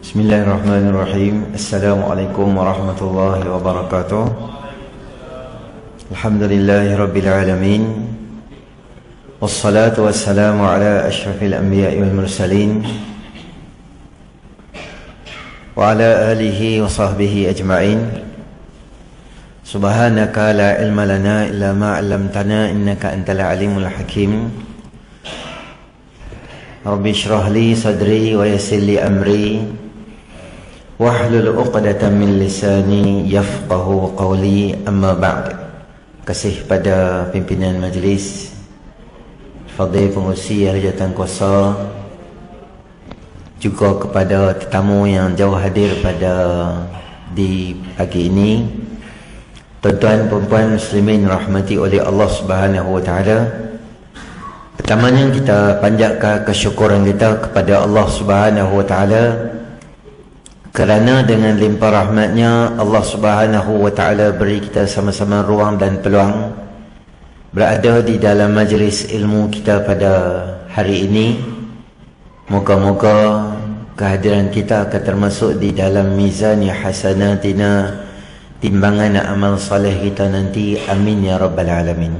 Bismillahirrahmanirrahim. Assalamualaikum warahmatullahi wabarakatuh. Alhamdulillahirabbil alamin. Wassalatu wassalamu ala asyrafil anbiya'i wal mursalin wa ala alihi wa sahbihi ajma'in. Subhanaka la ilma lana illa ma 'allamtana innaka antal alimul hakim. Rabbi shrah li sadri wa yassir li amri wahlul 'uqdatam min lisani yafqahu qawli. Amma ba'd. Kasih pada pimpinan majlis, fadhil pengurusi Hajatan Kuasa, juga kepada tetamu yang jauh hadir di pagi ini, tuan-tuan perempuan muslimin rahmati oleh Allah Subhanahu wa taala. Pertamanya kita panjatkan kesyukuran kita kepada Allah Subhanahu wa taala kerana dengan limpah rahmatnya Allah Subhanahu wa taala beri kita sama-sama ruang dan peluang berada di dalam majlis ilmu kita pada hari ini. Moga-moga kehadiran kita akan termasuk di dalam mizan hasanatina, timbangan amal soleh kita nanti. Amin ya rabbal alamin.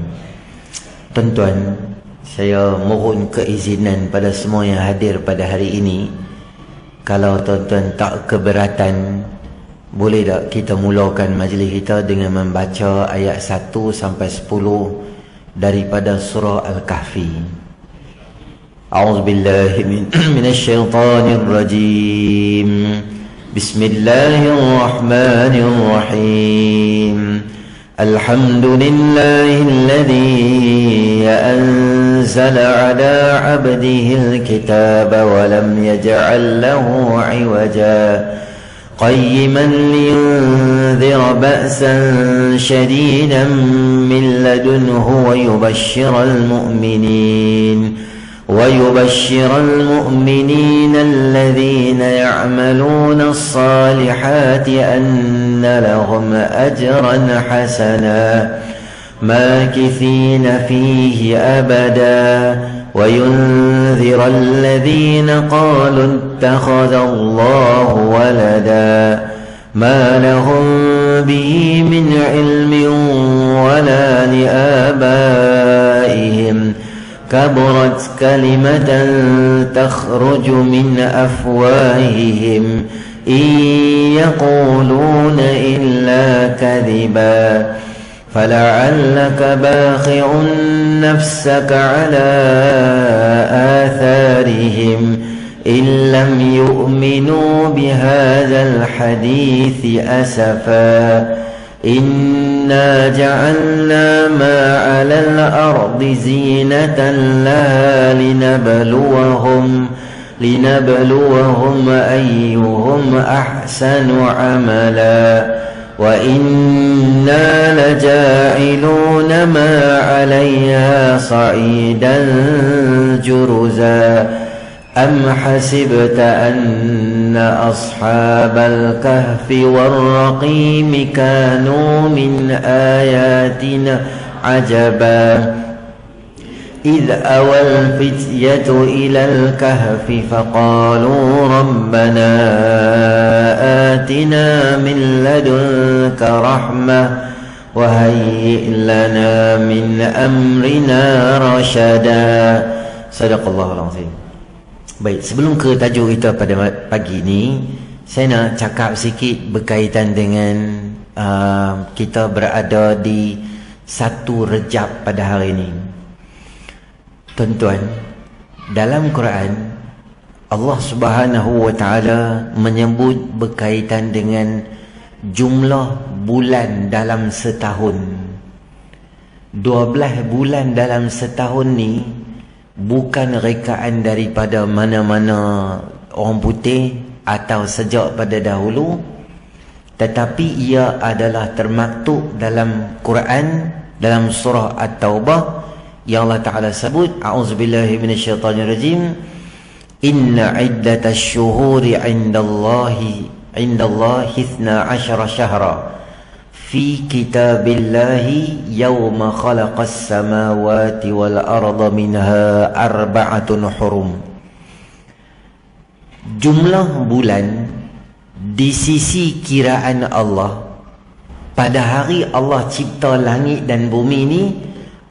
Tuan-tuan, saya mohon keizinan pada semua yang hadir pada hari ini. Kalau tuan-tuan tak keberatan, boleh tak kita mulakan majlis kita dengan membaca ayat 1 sampai 10 daripada surah Al-Kahfi. A'udzubillahi minasyaitonir rajim. Bismillahirrahmanirrahim. Alhamdulillahilladzi anzala ala 'abdihil kitaba wa lam yaj'al lahu 'iwaja qayyiman liyunzira ba'san shadidan min ladunhu wa yubashshiral mu'minin alladhina ya'maluna as-salihati anna lahum ajran hasana makithina fihi abada wa yunzira alladhina qalu ittakhadha Allahu walada ma lahum bihi min ilmin wala li abaihim كبرت كلمة تخرج من أفواههم إن يقولون إلا كذبا فلعلك باخع نفسك على آثارهم إن لم يؤمنوا بهذا الحديث أسفا إنا جعلنا ما على الأرض زينة لها لنبلوهم أيهم أحسن عملا وإنا لجاعلون ما عليها صعيدا جرزا أم حسبت أن أصحاب الكهف والرقيم كانوا من آياتنا عجبا إذ أوى الفتية إلى الكهف فقالوا ربنا آتنا من لدنك رحمة وهيئ لنا من أمرنا رشدا. صدق الله العظيم. Baik, sebelum ke tajuk kita pada pagi ini, saya nak cakap sikit berkaitan dengan kita berada di 1 Rejab pada hari ini. Tuan-tuan, dalam Quran Allah Subhanahu wa taala menyebut berkaitan dengan jumlah bulan dalam setahun. 12 bulan dalam setahun ni bukan rekaan daripada mana-mana orang putih atau sejak pada dahulu, tetapi ia adalah termaktub dalam Quran dalam surah At-Taubah yang Allah Ta'ala sebut, a'udzubillahi minasyaitanirrajim, inna iddatash syuhuri 'indallahi 12 syahra fi kitabillahi yawma khalaqas samawati wal arda minha arba'atun hurum. Jumlah bulan di sisi kiraan Allah pada hari Allah cipta langit dan bumi ini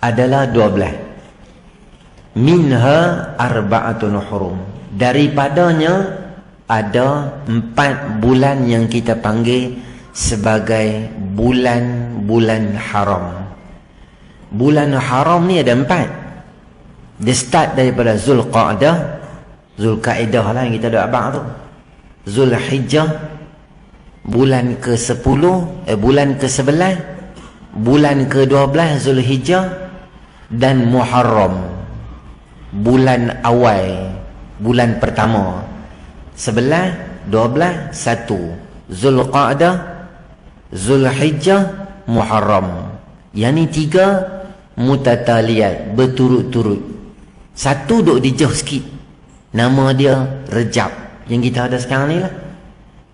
adalah 12. Minha arba'atun hurum. Daripadanya ada 4 bulan yang kita panggil sebagai bulan-bulan haram. Bulan haram ni ada 4. Dia start daripada Zulqa'dah, Zulqa'dah lah yang kita ada abang tu, Zulhijjah, bulan ke-10, bulan ke-11, bulan ke-12 Zulhijjah, dan Muharram, bulan awal, bulan pertama. 11, 12, 1 Zulqa'dah, Zulhijjah, Muharram. Yang ni 3 mutataliyat, berturut-turut. Satu duk dijauh sikit, nama dia Rejab, yang kita ada sekarang ni lah,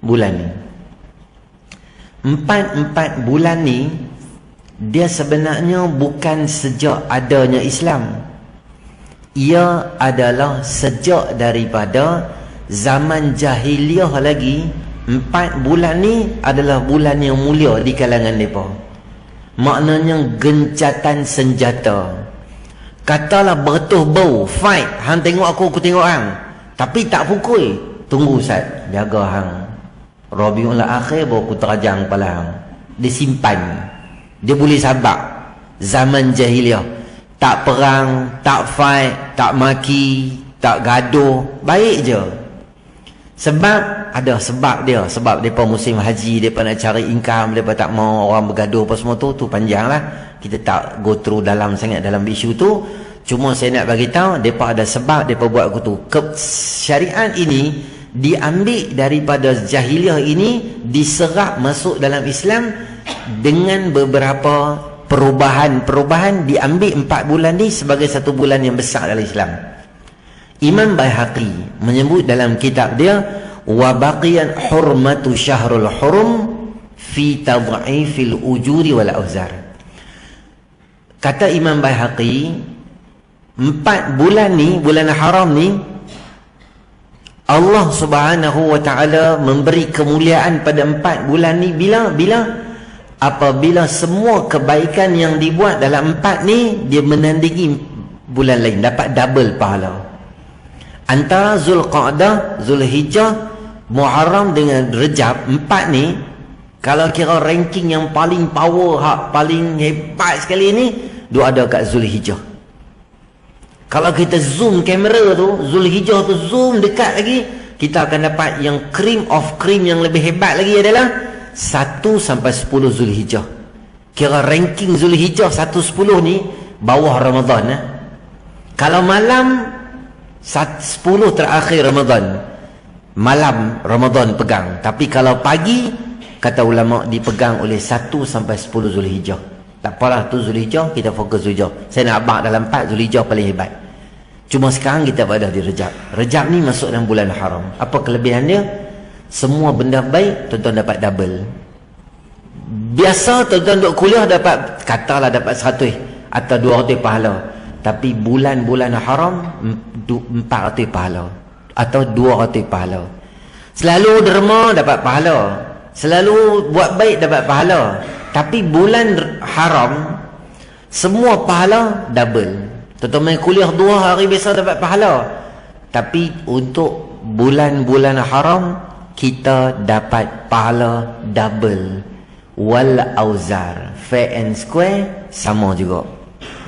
bulan ni. 4 bulan ni dia sebenarnya bukan sejak adanya Islam. Ia adalah sejak daripada zaman jahiliyah lagi. 4 bulan ni adalah bulan yang mulia di kalangan mereka. Maknanya gencatan senjata. Katalah bertuh bau, fight, hang tengok aku tengok hang, tapi tak pukul. Tunggu Ustaz, jaga hang, Rabiul Akhir baru aku terajang kepala hang. Dia simpan, dia boleh sabar. Zaman jahiliyah, tak perang, tak fight, tak maki, tak gaduh, baik je. Sebab ada sebab dia. Sebab mereka musim haji, mereka nak cari income, mereka tak mau orang bergaduh apa semua tu panjang lah. Kita tak go through dalam sangat dalam isu tu. Cuma saya nak bagi tahu mereka ada sebab mereka buat tu. Syariat ini diambil daripada jahiliah ini, diserap masuk dalam Islam dengan beberapa perubahan diambil 4 bulan ni sebagai satu bulan yang besar dalam Islam. Imam Baihaqi menyebut dalam kitab dia, wa baqiyan hurmatu syahrul hurum fi tad'ifil ujuri wal auzar. Kata Imam Baihaqi, 4 bulan ni, bulan haram ni, Allah Subhanahu wa ta'ala memberi kemuliaan pada 4 bulan ni bila apabila semua kebaikan yang dibuat dalam 4 ni dia menandingi bulan lain, dapat double pahala. Antara Zulqa'dah, Zulhijjah, Muharram dengan Rejab, 4 ni kalau kira ranking yang paling power, paling hebat sekali ni, dia ada kat Zulhijjah. Kalau kita zoom kamera tu, Zulhijjah tu zoom dekat lagi, kita akan dapat yang cream of cream yang lebih hebat lagi adalah 1 sampai 10 Zulhijjah. Kira ranking Zulhijjah 1-10 ni bawah Ramadan. Kalau malam 10 terakhir Ramadan, malam Ramadan pegang. Tapi kalau pagi, kata ulama, dipegang oleh 1 sampai 10 Zulhijjah. Tak apalah tu Zulhijjah, kita fokus Zulhijjah. Saya nak abang dalam 4 Zulhijjah paling hebat. Cuma sekarang kita berada di Rejab. Rejab ni masuk dalam bulan haram. Apa kelebihan dia? Semua benda baik tuan-tuan dapat double. Biasa tuan-tuan duduk kuliah dapat, katalah dapat 100 atau 200 pahala. Tapi bulan-bulan haram 400 pahala atau 200 pahala. Selalu derma dapat pahala, selalu buat baik dapat pahala. Tapi bulan haram semua pahala double. Tuan-tuan main kuliah 2 hari biasa dapat pahala. Tapi untuk bulan-bulan haram kita dapat pahala double. Wal auzar, fair and square sama juga.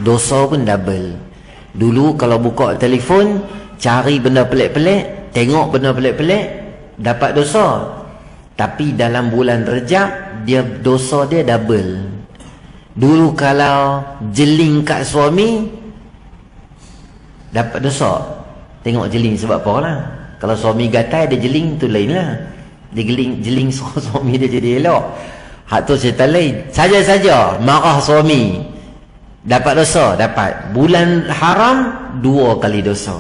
Dosa pun double. Dulu kalau buka telefon, cari benda pelik-pelik, tengok benda pelik-pelik, dapat dosa. Tapi dalam bulan Rejab, dia dosa dia double. Dulu kalau jeling kat suami, dapat dosa. Tengok jeling sebab apa lah. Kalau suami gatai, dia jeling, tu lain lah. Dia jeling suami dia jadi elok. Hak tu cerita lain. Saja-saja marah suami, dapat dosa, dapat. Bulan haram 2 kali dosa.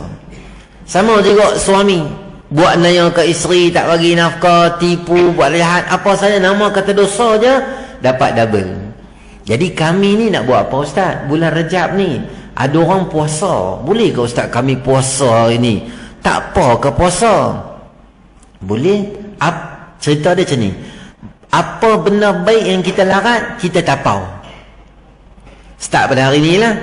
Sama juga suami buat naya ke isteri, tak bagi nafkah, tipu, buat jahat, apa saja nama kata dosa je, dapat double. Jadi kami ni nak buat apa Ustaz? Bulan Rejab ni ada orang puasa. Boleh ke Ustaz kami puasa hari ni? Tak apa ke puasa? Boleh. Cerita dia macam ni. Apa benda baik yang kita larat, kita tapau. Start pada hari ni lah.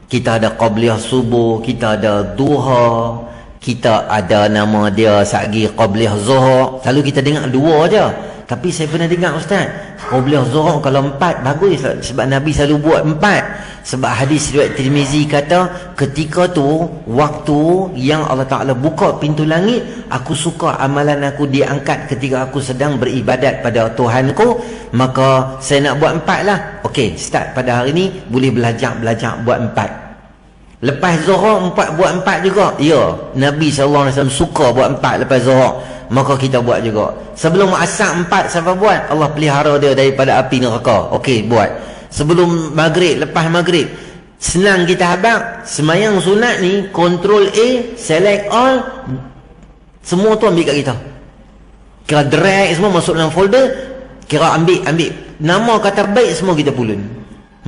Kita ada Qabliyah Subuh, kita ada Duha, kita ada nama dia Sagi Qabliyah Zuhur. Selalu kita dengar 2 je. Tapi saya pernah dengar Ustaz, Qabliyah Zuhur kalau 4 bagus, sebab Nabi selalu buat 4. Sebab hadis riwayat Tirmizi kata, ketika tu waktu yang Allah Ta'ala buka pintu langit, aku suka amalan aku diangkat ketika aku sedang beribadat pada Tuhanku, maka saya nak buat 4 lah. Okey, start pada hari ni boleh belajar buat 4. Lepas Zuhur 4 buat 4 juga. Ya, Nabi SAW suka buat 4 lepas Zuhur, maka kita buat juga. Sebelum asar 4 siapa buat? Allah pelihara dia daripada api neraka. Okey, buat. Sebelum maghrib, lepas maghrib, senang kita habaq. Semayang sunat ni, control A, select all, semua tu ambil kat kita. Kira drag semua masuk dalam folder, kira ambil nama kata baik semua kita pulun.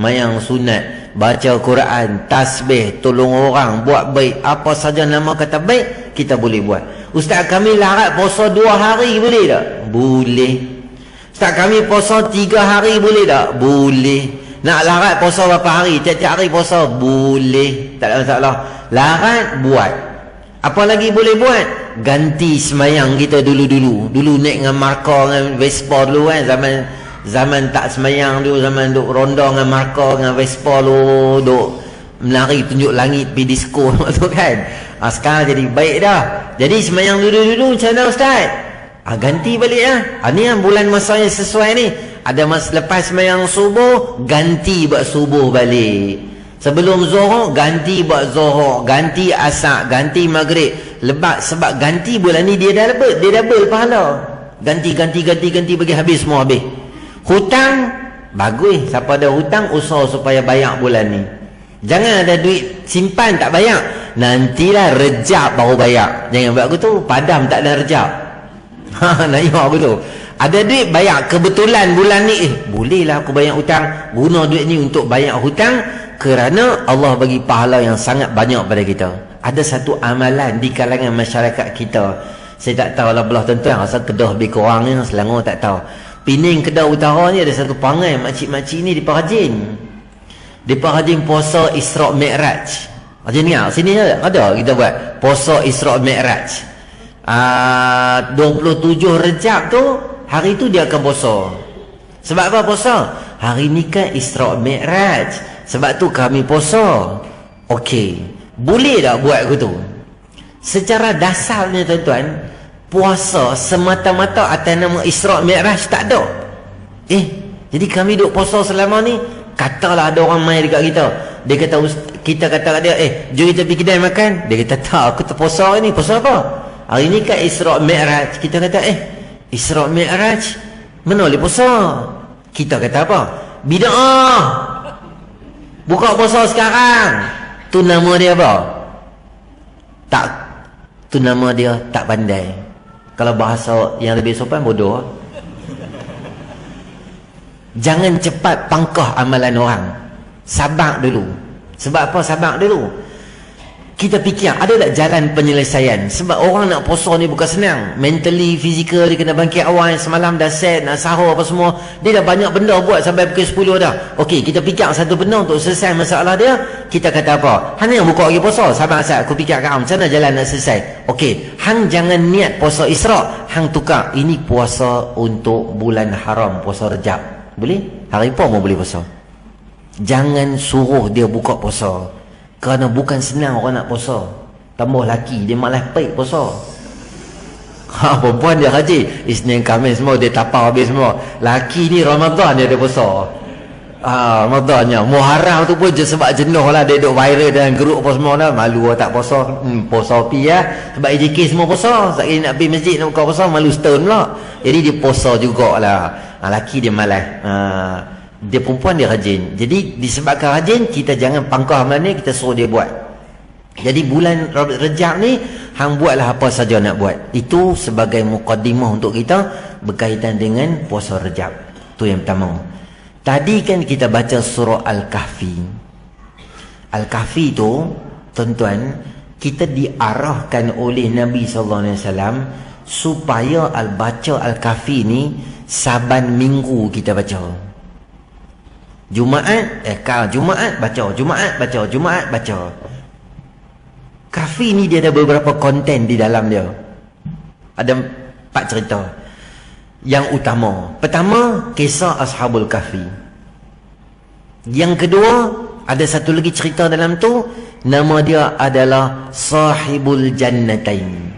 Mayang sunat, baca Quran, tasbih, tolong orang, buat baik, apa saja nama kata baik kita boleh buat. Ustaz kami larat puasa 2 hari boleh tak? Boleh. Ustaz kami puasa 3 hari boleh tak? Boleh. Nak larat puasa berapa hari? Tiap-tiap hari puasa? Boleh. Tak ada masalah. Larat buat. Apa lagi boleh buat? Ganti semayang kita dulu-dulu. Dulu naik dengan markah dengan Vespa dulu kan, zaman tak semayang dulu, zaman duk ronda dengan markah dengan Vespa dulu, duk melari tunjuk langit pergi disco tu kan. Sekarang jadi baik dah. Jadi semayang dulu-dulu macam mana Ustaz? Ganti balik lah. Ni yang bulan masa yang sesuai ni. Ada masa lepas semayang subuh, ganti buat subuh balik. Sebelum Zuhur, ganti buat Zuhur. Ganti asar, ganti maghrib. Sebab ganti bulan ni dia double pahala. Ganti bagi habis semua habis. Hutang, bagus. Siapa ada hutang, usaha supaya bayar bulan ni. Jangan ada duit simpan tak bayar, nantilah Rejab baru bayar. Jangan buat aku tu, padam tak ada Rejab. Nak ingat aku tu, ada duit bayar kebetulan bulan ni, bolehlah aku bayar hutang. Guna duit ni untuk bayar hutang, kerana Allah bagi pahala yang sangat banyak pada kita. Ada satu amalan di kalangan masyarakat kita, saya tak tahu lah belah tuan-tuan, asal Kedah lebih kurang ni, Selangor tak tahu. Pening Kedah Utara ni ada satu perangai makcik-makcik ni di Parajin. Di Parajin puasa Isra' Mi'raj. Macam ni lah, sini ada kita buat puasa Isra' Mi'raj. 27 Rejab tu, hari tu dia akan puasa. Sebab apa puasa? Hari ni kan Isra' Mi'raj, sebab tu kami puasa. Okey, boleh tak buat aku tu? Secara dasarnya tuan-tuan, puasa semata-mata atas nama Isra' Mi'raj tak ada. Jadi kami duk puasa selama ni. Katalah ada orang main dekat kita, dia kata, kita kata kat dia, jom kita pergi kedai makan. Dia kata, tak, aku terpuasa hari ni. Puasa apa? Hari ni kan Isra' Mi'raj. Kita kata, Isra' Mi'raj mana boleh puasa? Kita kata apa? Bid'ah, buka puasa sekarang. Tu nama dia apa? Tak, tu nama dia tak pandai. Kalau bahasa yang lebih sopan, bodoh. Jangan cepat pangkah amalan orang. Sabar dulu. Sebab apa sabar dulu? Kita fikir ada tak jalan penyelesaian. Sebab orang nak puasa ni bukan senang. Mentally, fizikal, dia kena bangkit awal. Semalam dah set, nak sahur apa semua. Dia dah banyak benda buat sampai pukul 10 dah. Okey, kita fikir satu benda untuk selesai masalah dia. Kita kata apa? Hang yang buka lagi puasa. Sabar Ustaz, aku fikir kat hang, macam mana jalan nak selesai? Okey, hang jangan niat puasa Isra'. Hang tukar, ini puasa untuk bulan haram, puasa Rejab. Boleh? Hari apa mau boleh puasa? Jangan suruh dia buka puasa, kerana bukan senang orang nak puasa. Tambah laki, dia malas baik puasa. Perempuan dia rajin, Isnin Khamis semua dia tapau habis semua. Laki ni Ramadan dia ada puasa. Ramadannya Muharram tu pun je sebab jenuh lah, dia duduk viral dalam grup apa semua lah. Malu lah tak puasa. Puasa pi lah, sebab AJK semua puasa. Sekali nak pergi masjid nak buka puasa, malu setahun pula. Jadi dia puasa jugalah. Laki dia malas. Dia perempuan dia rajin. Jadi disebabkan rajin, kita jangan pangkah amalan ni, kita suruh dia buat. Jadi bulan Rejab ni, hang buatlah apa saja nak buat. Itu sebagai muqaddimah untuk kita berkaitan dengan puasa Rejab. Tu yang pertama. Tadi kan kita baca surah Al-Kahfi. Al-Kahfi tu, tuan-tuan, kita diarahkan oleh Nabi SAW supaya baca Al-Kahfi ni saban minggu kita baca. Jumaat baca, Jumaat baca. Kahfi ni dia ada beberapa konten di dalam dia. Ada 4 cerita. Yang utama, pertama kisah Ashabul Kahfi. Yang kedua, ada satu lagi cerita dalam tu, nama dia adalah Sahibul Jannatain.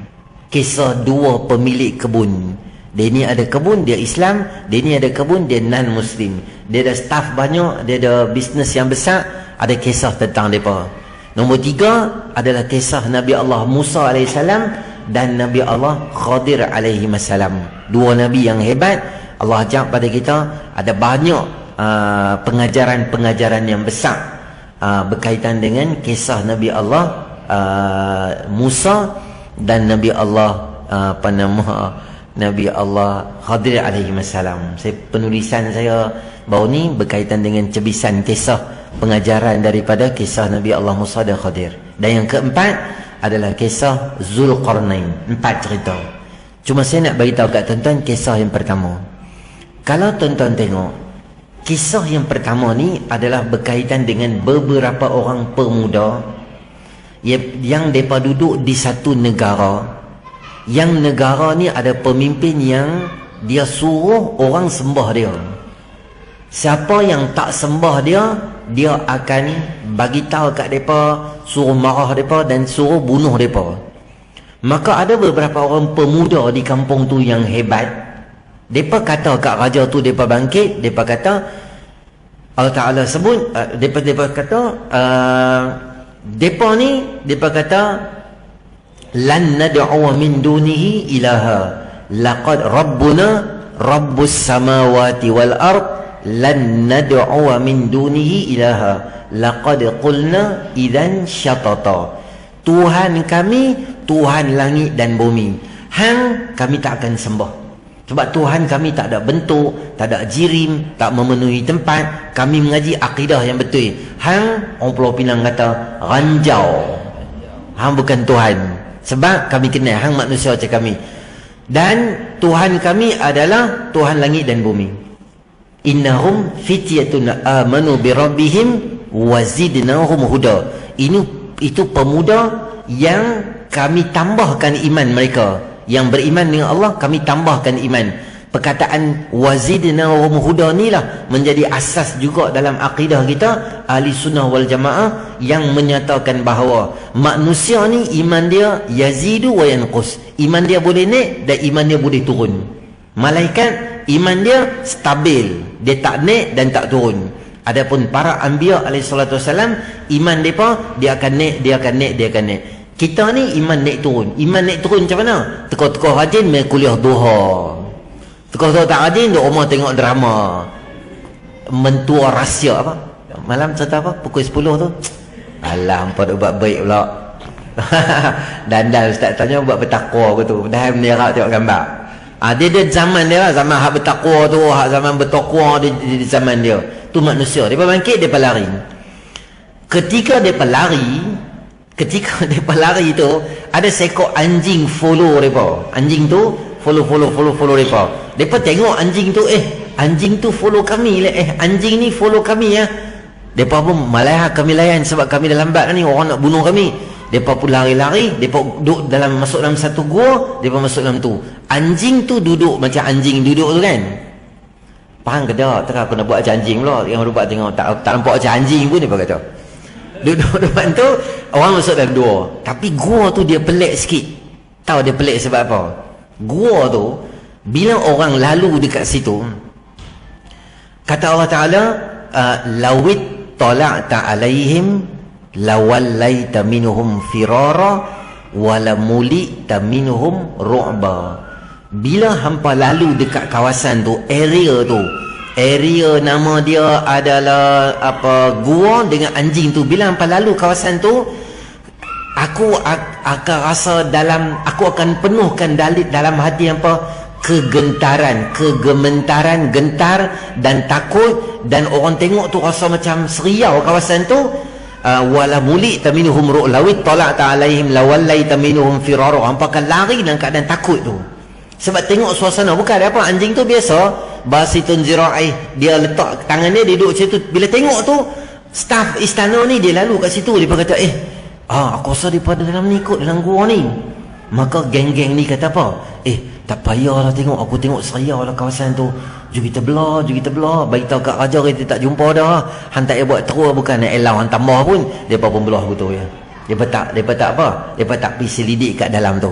Kisah 2 pemilik kebun. Dia ni ada kebun, dia Islam. Dia ni ada kebun, dia non-Muslim. Dia ada staff banyak, dia ada bisnes yang besar. Ada kisah tentang mereka. Nombor 3 adalah kisah Nabi Allah Musa AS dan Nabi Allah Khadir AS. 2 Nabi yang hebat. Allah ajak pada kita, ada banyak pengajaran-pengajaran yang besar berkaitan dengan kisah Nabi Allah Musa dan Nabi Allah Nabi Allah Khadir AS. Penulisan saya baru ni berkaitan dengan cebisan kisah pengajaran daripada kisah Nabi Allah Musa dan Khadir. Dan yang keempat adalah kisah Zulqarnain. 4 cerita. Cuma saya nak beritahu kat tuan-tuan kisah yang pertama. Kalau tuan-tuan tengok, kisah yang pertama ni adalah berkaitan dengan beberapa orang pemuda yang mereka duduk di satu negara. Yang negara ni ada pemimpin yang dia suruh orang sembah dia. Siapa yang tak sembah dia, dia akan bagi tahu kat mereka, suruh marah mereka dan suruh bunuh mereka. Maka ada beberapa orang pemuda di kampung tu yang hebat. Mereka kata kat raja tu, mereka bangkit, mereka kata, Allah Ta'ala sebut, mereka kata, mereka ni, mereka kata, lan nad'u min dunihi ilaha laqad rabbuna rabbus samawati wal ard lan nad'u min dunihi ilaha laqad qulna idzan syatata. Tuhan kami, Tuhan langit dan bumi, hang kami tak akan sembah. Sebab Tuhan kami tak ada bentuk, tak ada jirim, tak memenuhi tempat. Kami mengaji akidah yang betul. Hang, orang Pulau Pinang kata ranjau, hang bukan Tuhan. Sebab kami kenal hang manusia macam kami. Dan Tuhan kami adalah Tuhan langit dan bumi. Innahum fityatun amanu bi rabbihim wazidnahum huda. Itu pemuda yang kami tambahkan iman mereka. Yang beriman dengan Allah, kami tambahkan iman. Perkataan wazidnahum huda ni lah menjadi asas juga dalam akidah kita ahli sunnah wal jamaah, yang menyatakan bahawa manusia ni iman dia yazidu wa yanqus. Iman dia boleh naik dan iman dia boleh turun. Malaikat iman dia stabil, dia tak naik dan tak turun. Adapun para anbiya alaihi salatu wasalam, iman mereka dia akan naik, dia akan naik, dia akan naik. Kita ni iman naik turun. Iman naik turun macam mana? Tekor-tekor rajin main kuliah duha. Tekor-tekor tak rajin duk rumah tengok drama. Mentua rahsia apa? Malam cerita apa? Pukul 10 tu. Alah, hampa duk buat baik pula. Dandal ustaz tanya buat bertakwa ke tu. Dah menerak tengok gambar. Dia zaman dia lah. Zaman hak bertakwa tu, hak zaman bertakwa di zaman dia. Tu manusia. Dia bangkit, dia lari. Ketika dia lari tu, ada seekor anjing follow mereka. Anjing tu follow mereka. Mereka tengok anjing tu, anjing tu follow kami lah. Anjing ni follow kami ya. Mereka pun malah kami layan sebab kami dah lambat ni, orang nak bunuh kami. Mereka pun lari-lari, mereka duduk masuk dalam satu gua, mereka masuk dalam tu. Anjing tu duduk macam anjing duduk tu kan. Faham ke tak? Tak aku nak buat macam anjing pula. Yang orang buat tengok tak nampak macam anjing pun mereka kata. Duduk depan tu, orang masuk dalam gua. Tapi gua tu dia pelik sikit. Tahu dia pelik sebab apa? Gua tu, bila orang lalu dekat situ, kata Allah Ta'ala, lawit tala'ta alaihim lawallaita minhum firara walamulita minhum ru'ba. Bila hampa lalu dekat kawasan tu, area nama dia adalah apa, gua dengan anjing tu. Bila hampa lalu kawasan tu, aku akan rasa aku akan penuhkan dalam hati hampa kegentaran, kegementaran, gentar dan takut, dan orang tengok tu rasa macam seriau kawasan tu. Wala mulita minhum ru'lawit tala'ta alaihim lawallaita minhum firara. Hampa akan lari dalam keadaan takut tu, sebab tengok suasana. Bukan ada apa, anjing tu biasa basitun zira'i, dia letak tangan dia duduk macam tu. Bila tengok tu staf istana ni, dia lalu kat situ, dia kata aku rasa daripada dalam ni kot, dalam gua ni. Maka geng-geng ni kata apa, tak payahlah tengok, aku tengok seriau lah kawasan tu, jom kita belah, bagi tahu kat raja kita tak jumpa dah. Hantar dia buat terus, bukan nak elau hantar tambah pun, depa pun belah betul ya. Depa tak apa, depa tak pergi selidik kat dalam tu.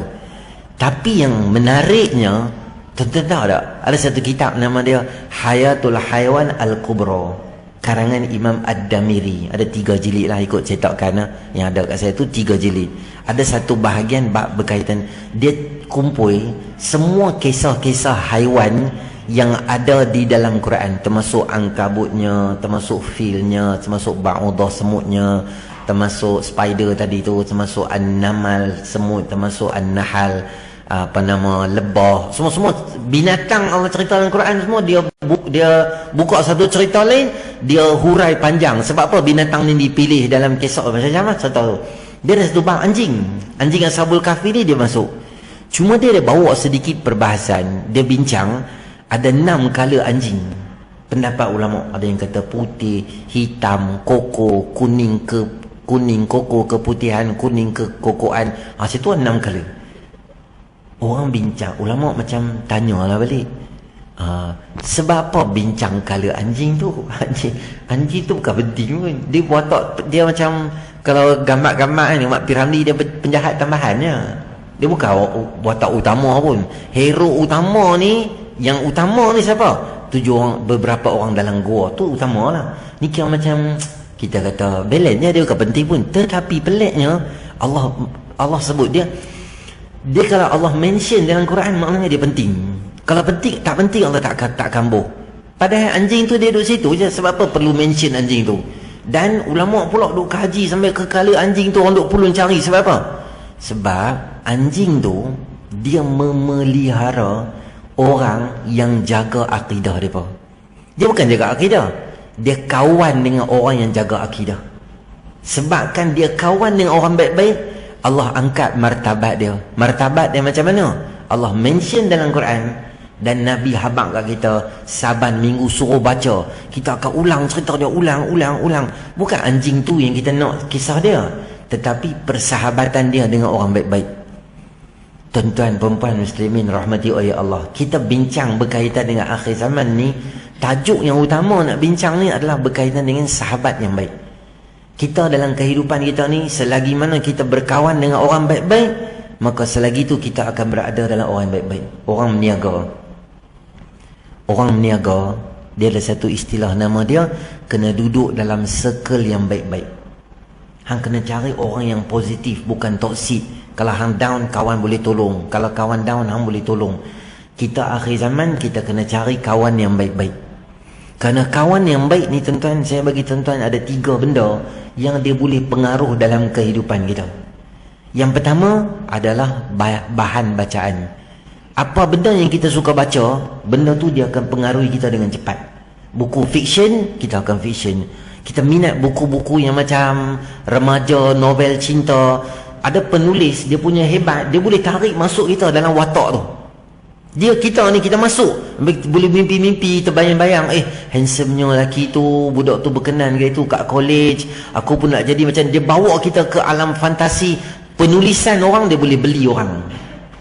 Tapi yang menariknya, tuan-tuan tahu tak, ada satu kitab nama dia Hayatul Hayawan Al-Kubra, karangan Imam Ad-Damiri. Ada 3 jilid lah ikut cetakan yang ada kat saya tu, 3 jilid. Ada satu bahagian bab berkaitan, dia kumpul semua kisah-kisah haiwan yang ada di dalam Quran, termasuk angkabutnya, termasuk filnya, termasuk ba'udah semutnya, termasuk spider tadi tu, termasuk an-namal semut, termasuk an-nahal lebah, semua binatang Allah cerita dalam Quran semua. Dia buka satu cerita lain, dia hurai panjang. Sebab apa binatang ni dipilih dalam kisah macam-macam. Saya tahu dia ada satu bang anjing Ashabul Kahfi ni, dia masuk. Cuma dia bawa sedikit perbahasan. Dia bincang ada 6 color anjing. Pendapat ulama, ada yang kata putih, hitam, koko, kuning, koko keputihan, kuning kekokoan. Situ 6 color. Orang bincang, ulama macam tanyalah balik, sebab apa bincang color anjing tu? Anjing tu bukan penting pun. Dia dia macam, kalau gambar-gambar ni Mak Piramli, dia penjahat tambahannya. Dia bukan watak utama pun. Hero utama ni, yang utama ni siapa? 7 orang, beberapa orang dalam gua tu utama lah. Ni kira macam kita kata balance dia bukan penting pun. Tetapi peliknya Allah sebut dia kalau Allah mention dalam Quran, maknanya dia penting. Kalau penting, tak penting Allah tak kambuh. Padahal anjing tu dia duduk situ je. Sebab apa perlu mention anjing tu? Dan ulama pula duduk kaji sampai ke kala anjing tu orang duduk pulun cari. Sebab apa? Sebab anjing tu dia memelihara orang yang jaga akidah mereka. Dia bukan jaga akidah, dia kawan dengan orang yang jaga akidah. Sebabkan dia kawan dengan orang baik-baik, Allah angkat martabat dia. Martabat dia macam mana? Allah mention dalam Quran, dan Nabi habaq kat kita, saban minggu suruh baca. Kita akan ulang cerita dia, ulang. Bukan anjing tu yang kita nak kisah dia, tetapi persahabatan dia dengan orang baik-baik. Tuan-tuan, perempuan muslimin rahmati oleh Allah, kita bincang berkaitan dengan akhir zaman ni. Tajuk yang utama nak bincang ni adalah berkaitan dengan sahabat yang baik. Kita dalam kehidupan kita ni, selagi mana kita berkawan dengan orang baik-baik, maka selagi itu kita akan berada dalam orang yang baik-baik. Orang meniaga, dia ada satu istilah nama dia, kena duduk dalam circle yang baik-baik. Hang kena cari orang yang positif, bukan toksik. Kalau hang down, kawan boleh tolong. Kalau kawan down, hang boleh tolong. Kita akhir zaman, kita kena cari kawan yang baik-baik. Kerana kawan yang baik ni tuan-tuan, saya bagi tuan-tuan ada 3 benda yang dia boleh pengaruh dalam kehidupan kita. Yang pertama adalah bahan bacaan. Apa benda yang kita suka baca, benda tu dia akan pengaruhi kita dengan cepat. Buku fiksyen, kita akan fiksyen. Kita minat buku-buku yang macam remaja, novel cinta. Ada penulis, dia punya hebat, dia boleh tarik masuk kita dalam watak tu. Kita ni, kita masuk, boleh mimpi-mimpi, terbayang-bayang, handsome-nya lelaki tu, budak tu berkenan ke itu kat college, aku pun nak jadi macam dia. Bawa kita ke alam fantasi. Penulisan orang, dia boleh beli orang.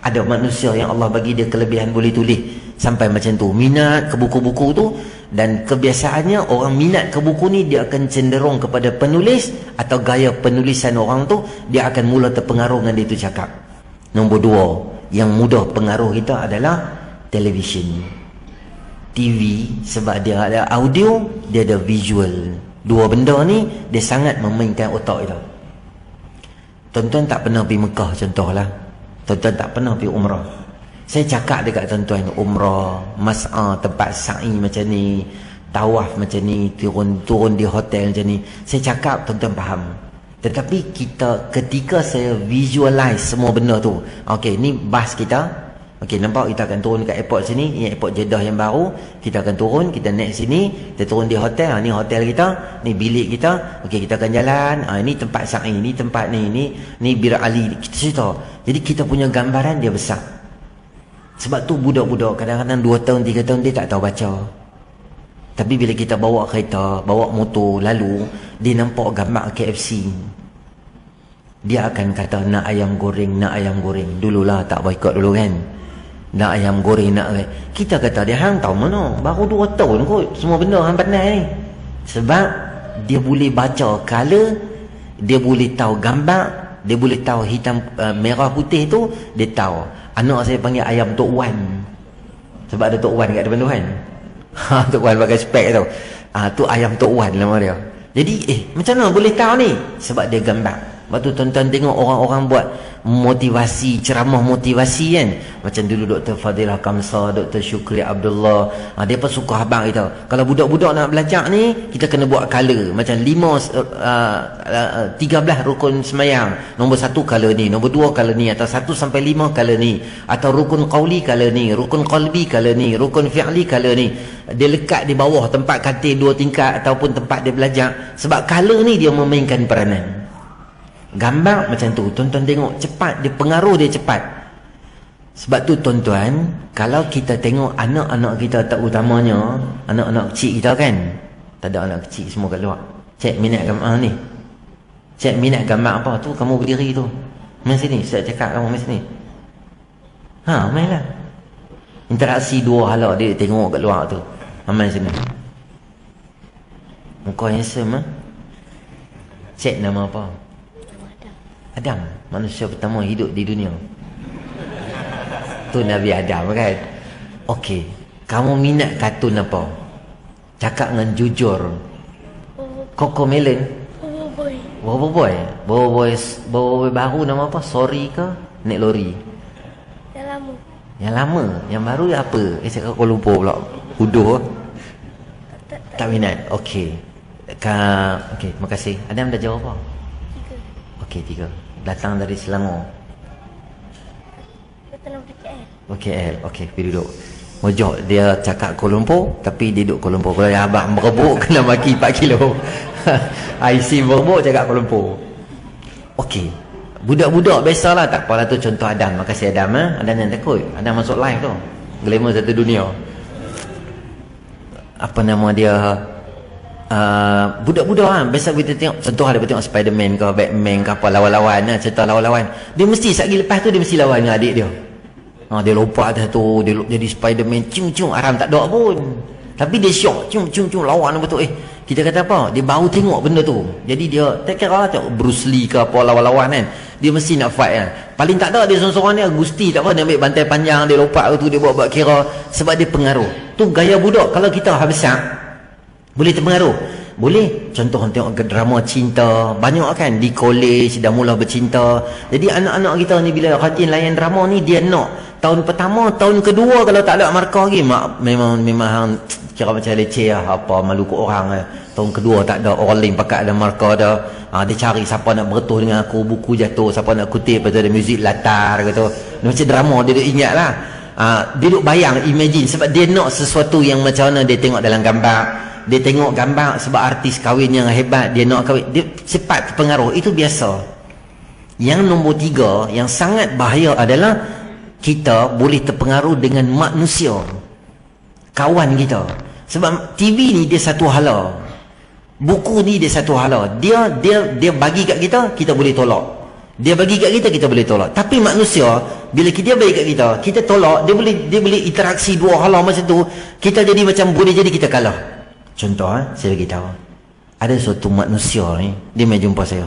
Ada manusia yang Allah bagi dia kelebihan boleh tulis sampai macam tu, minat ke buku-buku tu. Dan kebiasaannya orang minat ke buku ni, dia akan cenderung kepada penulis atau gaya penulisan orang tu, dia akan mula terpengaruh dengan dia tu cakap. Nombor 2 yang mudah pengaruh kita adalah televisyen, TV. Sebab dia ada audio, dia ada visual. 2 benda ni dia sangat memainkan otak kita. Tuan-tuan tak pernah pergi Mekah contohlah, tuan-tuan tak pernah pergi umrah. Saya cakap dekat tuan-tuan, umrah, mas'ah, tempat sa'i macam ni, tawaf macam ni, turun di hotel macam ni, saya cakap tuan-tuan faham. Tetapi ketika saya visualize semua benda tu, okey, ni bahas kita, Okey, nampak kita akan turun kat airport sini, ini airport Jeddah yang baru. Kita akan turun, kita naik sini, kita turun di hotel. Ni hotel kita, ni bilik kita. Okey, kita akan jalan. Ini tempat Sa'i, ni tempat ni Bir Ali. Kita cerita. Jadi kita punya gambaran dia besar. Sebab tu budak-budak kadang-kadang 2 tahun, 3 tahun dia tak tahu baca. Tapi bila kita bawa kereta, bawa motor lalu, dia nampak gambar KFC. Dia akan kata nak ayam goreng, nak ayam goreng. Dululah tak boykot dulu kan. Nak ayam goreng, nak ayam. Kita kata dia hang tahu mana? Baru 2 tahun kot. Semua benda hang pandai ni. Sebab dia boleh baca color, dia boleh tahu gambar, dia boleh tahu hitam, merah putih tu, dia tahu. Anak saya panggil ayam Tok Wan. Sebab ada Tok Wan kat depan tu kan. Tok Wan pakai spek tu. Tu ayam Tok Wan nama dia. Jadi macam mana boleh tahu ni? Sebab dia gambar. Lepas tu tuan-tuan tengok orang-orang buat motivasi, ceramah motivasi kan. Macam dulu Dr. Fadilah Kamsa, Dr. Syukri Abdullah. Dia pun suka abang kita. Kalau budak-budak nak belajar ni, kita kena buat color. Macam 13 rukun semayang. Nombor 1 color ni, nombor 2 color ni. Atau 1 sampai 5 color ni. Atau rukun qawli color ni, rukun qalbi color ni, rukun fi'li color ni. Dia lekat di bawah tempat katil 2 tingkat ataupun tempat dia belajar. Sebab color ni dia memainkan peranan. Gambar macam tu, tuan-tuan tengok cepat, dia pengaruh dia cepat. Sebab tu tuan-tuan, kalau kita tengok anak-anak kita, terutamanya anak-anak kecil kita kan, tak ada anak kecil semua kat luar. Cek minat gambar ni, cek minat gambar apa tu, kamu berdiri tu, main sini, saya cakap kamu main sini. Mainlah. Interaksi 2 hala dia tengok kat luar tu. Main sini. Muka handsome Cek nama apa? Adam, manusia pertama hidup di dunia. Tu Nabi Adam kan. Okey, kamu minat kartun apa? Cakap dengan jujur. Coco Melon. Bobo Boy baru nama apa? Sorry ke? Naik lori. Yang lama. Yang baru apa? Cakap Kuala Lumpur pula. Huduh. Tak minat. Okey. Okey, terima kasih. Adam dah jawab apa? 3. Okey, 3. Datang dari Selangor. KL. Okey, pergi duduk. Mojok dia cakap Kuala Lumpur, tapi dia duduk Kuala Lumpur. Kalau abang merebuk kena maki 4 kilo. IC merebuk cakap Kuala Lumpur. Okey. Budak-budak biasalah, tak apalah tu contoh Adam. Makasih Adam. Adam yang takut. Adam masuk live tu. Glamour satu dunia. Apa nama dia? Budak-budak biasa kita tengok, contoh ada tengok Spiderman ke Batman ke apa, lawan-lawan cerita lawan-lawan, dia mesti sekali lepas tu dia mesti lawan dengan adik dia. Dia lompat atas tu, dia jadi Spiderman, cium-cium, aram tak ada pun, tapi dia syok, cium-cium lawan betul. Kita kata apa, dia baru tengok benda tu, jadi dia tak kira lah tengok Bruce Lee ke apa lawan-lawan kan, dia mesti nak fight kan. Paling tak ada dia seorang-seorang dia Gusti tak apa, dia ambil bantai panjang, dia lompat tu, dia buat kira, sebab dia pengaruh. Tu gaya budak. Kalau kita habis boleh terpengaruh. Boleh. Contoh tengok drama cinta. Banyak kan di college dah mula bercinta. Jadi anak-anak kita ni bila khatin layan drama ni, dia nak tahun pertama, tahun kedua kalau tak ada markah lagi, memang kira macam leceh lah, apa malu ke orang Tahun kedua tak ada, orang lain pakai ada markah dah. Dia cari siapa nak beretuh dengan aku, buku jatuh, siapa nak kutip, lepas tu ada muzik latar gitu. Dia macam drama, dia duk ingat lah. Dia duk bayang, imagine, sebab dia nak sesuatu yang macam mana dia tengok dalam gambar. Dia tengok gambar sebab artis kahwin yang hebat, dia nak kahwin, dia cepat terpengaruh. Itu biasa. Yang nombor 3 yang sangat bahaya adalah kita boleh terpengaruh dengan manusia, kawan kita. Sebab TV ni dia satu hala, buku ni dia satu hala. Dia bagi kat kita, kita boleh tolak. Dia bagi kat kita, kita boleh tolak. Tapi manusia, bila dia bagi kat kita, kita tolak, dia boleh interaksi 2 hala macam tu. Kita jadi macam, boleh jadi kita kalah. Contoh saya bagi tahu. Ada suatu manusia ni, dia mai jumpa saya.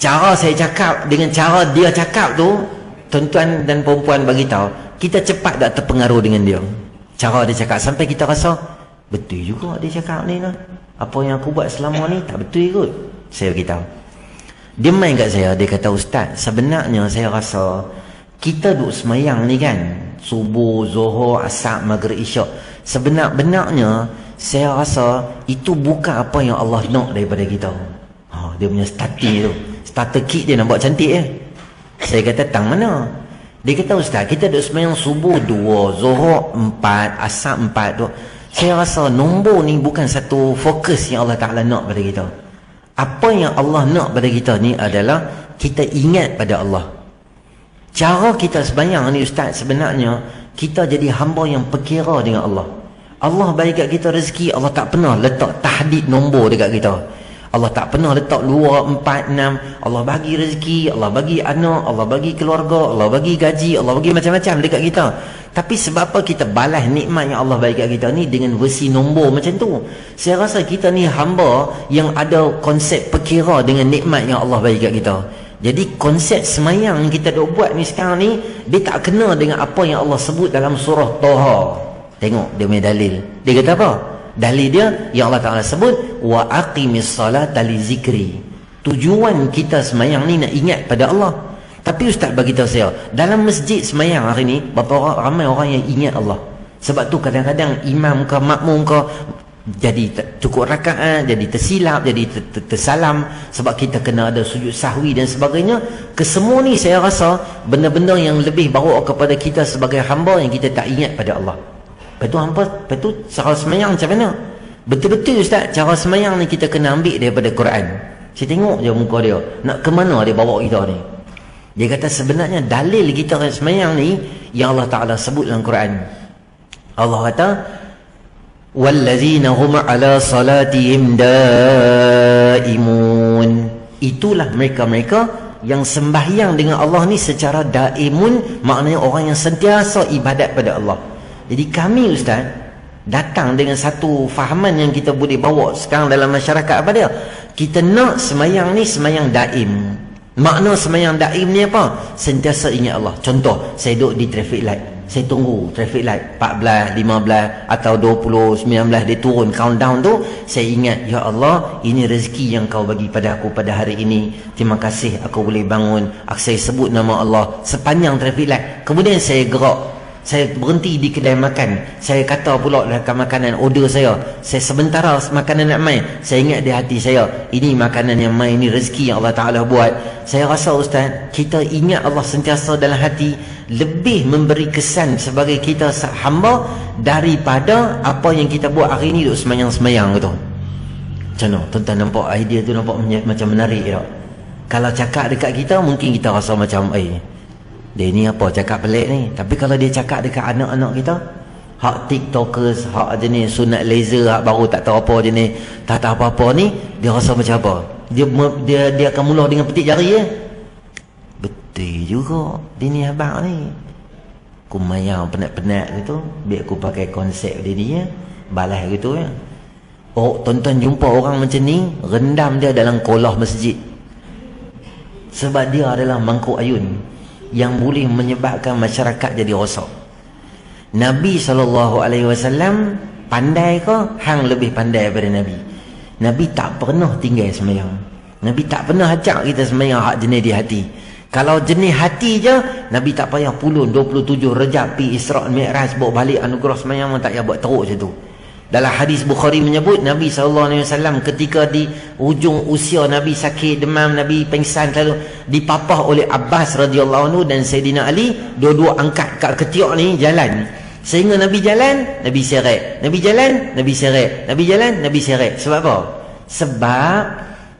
Cara saya cakap dengan cara dia cakap tu, tuan-tuan dan perempuan bagi tahu, kita cepat tak terpengaruh dengan dia. Cara dia cakap sampai kita rasa betul juga dia cakap ni lah. Apa yang aku buat selama ni tak betul kot. Saya bagi tahu. Dia main kat saya, dia kata, Ustaz, sebenarnya saya rasa kita duk semayang ni kan, subuh, zuhur, asar, maghrib, isyak, sebenar-benarnya saya rasa itu bukan apa yang Allah nak daripada kita. Dia punya starting tu, starter kit dia nampak cantik Saya kata, tang mana? Dia kata, ustaz, kita duk sembahyang subuh 2, zuhur 4, asar 4 tu. Saya rasa nombor ni bukan satu fokus yang Allah Ta'ala nak pada kita. Apa yang Allah nak pada kita ni adalah kita ingat pada Allah. Cara kita sembahyang ni, ustaz, sebenarnya kita jadi hamba yang perkira dengan Allah. Allah bagi kat kita rezeki, Allah tak pernah letak tahdid nombor dekat kita. Allah tak pernah letak 2, 4, 6. Allah bagi rezeki, Allah bagi anak, Allah bagi keluarga, Allah bagi gaji, Allah bagi macam-macam dekat kita. Tapi sebab apa kita balas nikmat yang Allah bagi kat kita ni dengan versi nombor macam tu? Saya rasa kita ni hamba yang ada konsep perkira dengan nikmat yang Allah bagi kat kita. Jadi konsep semayang yang kita duk buat ni sekarang ni, dia tak kena dengan apa yang Allah sebut dalam surah Taha. Tengok dia punya dalil. Dia kata apa? Dalil dia yang Allah Ta'ala sebut, wa aqimis salata li zikri. Tujuan kita semayang ni nak ingat pada Allah. Tapi ustaz bagi tahu saya, dalam masjid semayang hari ni, ramai orang yang ingat Allah. Sebab tu kadang-kadang imam ke makmum ke jadi cukup rakaat, jadi tersilap, jadi tersalam, sebab kita kena ada sujud sahwi dan sebagainya. Kesemua ni saya rasa benda-benda yang lebih bawa kepada kita sebagai hamba yang kita tak ingat pada Allah. Lepas tu cara semayang macam mana? Betul-betul ustaz, cara semayang ni kita kena ambil daripada Quran. Saya tengok je muka dia, nak ke mana dia bawa kita ni. Dia kata sebenarnya dalil kita semayang ni yang Allah Ta'ala sebut dalam Quran. Allah kata, wallazina hum ala salatihim daimun. Itulah mereka-mereka yang sembahyang dengan Allah ni secara daimun, maknanya orang yang sentiasa ibadat pada Allah. Jadi kami ustaz datang dengan satu fahaman yang kita boleh bawa sekarang dalam masyarakat. Apa dia? Kita nak semayang ni semayang daim. Makna semayang daim ni apa? Sentiasa ingat Allah. Contoh, saya duduk di traffic light, saya tunggu traffic light 14, 15 atau 20, 19 dia turun countdown tu, saya ingat, ya Allah, ini rezeki yang kau bagi pada aku pada hari ini. Terima kasih aku boleh bangun. Saya sebut nama Allah sepanjang traffic light. Kemudian saya gerak, saya berhenti di kedai makan, saya kata pula dalam makanan order saya sementara makanan nak main, saya ingat di hati saya, ini makanan yang main, ini rezeki yang Allah Ta'ala buat. Saya rasa ustaz, kita ingat Allah sentiasa dalam hati lebih memberi kesan sebagai kita hamba daripada apa yang kita buat hari ni duk semayang-semayang gitu. Macam mana? Tuan-tuan nampak idea tu, nampak macam menarik tak? Kalau cakap dekat kita mungkin kita rasa macam dia ni apa cakap pelik ni. Tapi kalau dia cakap dekat anak-anak kita, hak tiktokers, hak jenis sunat laser, hak baru tak tahu apa jenis, tak tahu apa-apa ni, dia rasa macam apa? Dia akan mula dengan petik jari ya. Betul juga dia ni abang ni, aku mayang penat-penat gitu, biar aku pakai konsep dia ni ya, balas gitu ya. Oh, tuan-tuan jumpa orang macam ni, rendam dia dalam kolah masjid, sebab dia adalah mangkuk ayun yang boleh menyebabkan masyarakat jadi rosak. Nabi SAW pandai ke? Hang lebih pandai daripada Nabi. Nabi tak pernah tinggal semayang. Nabi tak pernah ajak kita semayang hak jenis di hati. Kalau jenis hati je, Nabi tak payah pulun 27 Rejab pi Isra' Mi'raj bawa balik anugerah semayang, tak payah buat teruk macam tu. Dalam hadis Bukhari menyebut, Nabi SAW ketika di ujung usia Nabi sakit demam, Nabi pengsan, lalu dipapah oleh Abbas radhiyallahu anhu dan Sayyidina Ali, dua-dua angkat kat ketiak ni jalan. Sehingga Nabi jalan, Nabi seret. Nabi jalan, Nabi seret. Nabi jalan, Nabi seret. Sebab apa? Sebab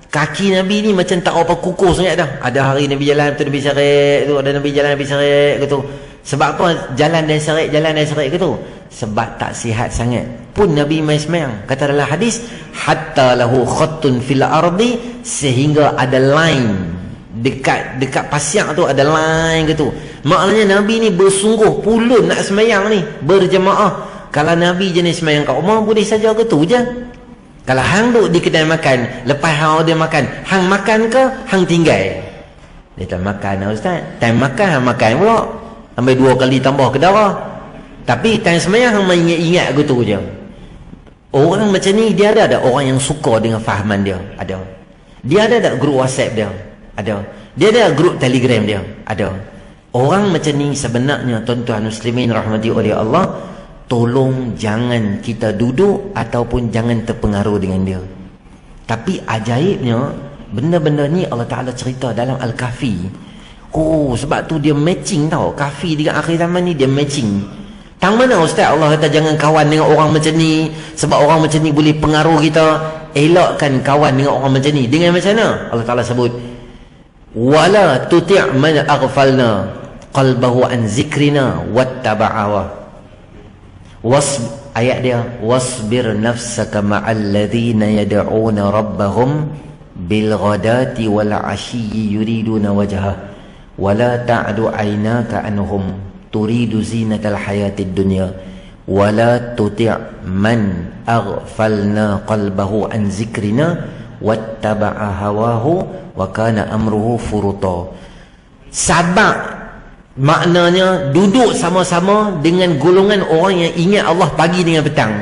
kaki Nabi ni macam tak apa kukuh sangat dah. Ada hari Nabi jalan, betul Nabi seret tu, ada Nabi jalan, Nabi seret gitu. Sebab apa jalan dan seret gitu? Sebab tak sihat sangat. Pun Nabi mai semayang, kata dalam hadis, hatta lahu khattun fil ardi, sehingga ada line dekat pasiak tu, ada line gitu. Maknanya Nabi ni bersungguh pulun nak semayang ni berjemaah. Kalau Nabi jenis semayang kat rumah boleh saja gitu je. Kalau hang duduk di kedai makan, lepas hang order makan, hang makan ke hang tinggal? Dia tak makan lah ustaz. Time makan hang makan pula, sampai 2 kali tambah ke darah. Tapi time semayang hang ingat gitu je. Orang macam ni, dia ada orang yang suka dengan fahaman dia? Ada. Dia ada grup WhatsApp dia? Ada. Dia ada grup Telegram dia? Ada. Orang macam ni sebenarnya, tuan-tuan muslimin rahmati oleh Allah, tolong jangan kita duduk ataupun jangan terpengaruh dengan dia. Tapi ajaibnya, benda-benda ni Allah Ta'ala cerita dalam Al-Kahfi. Oh, sebab tu dia matching tau. Kafir dengan akhir zaman ni dia matching. Tang mana Ustaz Allah kata jangan kawan dengan orang macam ni, sebab orang macam ni boleh pengaruh kita. Elakkan kawan dengan orang macam ni. Dengan macam mana? Allah Ta'ala sebut, wala tuti' man aghfalna qalbahu an zikrina wattaba'a ayat dia, wasbir nafsaka ma'al ladhina yad'una rabbahum bil ghadati wal 'ashiyyi yuriduna wajhah wala ta'du 'aynaka anhum turidu zinatal hayatid dunya wala tuti' man aghfalna qalbahu an zikrina wattaba'a hawahu wa kana amruhu furuta. Sabar maknanya duduk sama-sama dengan golongan orang yang ingat Allah pagi dengan petang.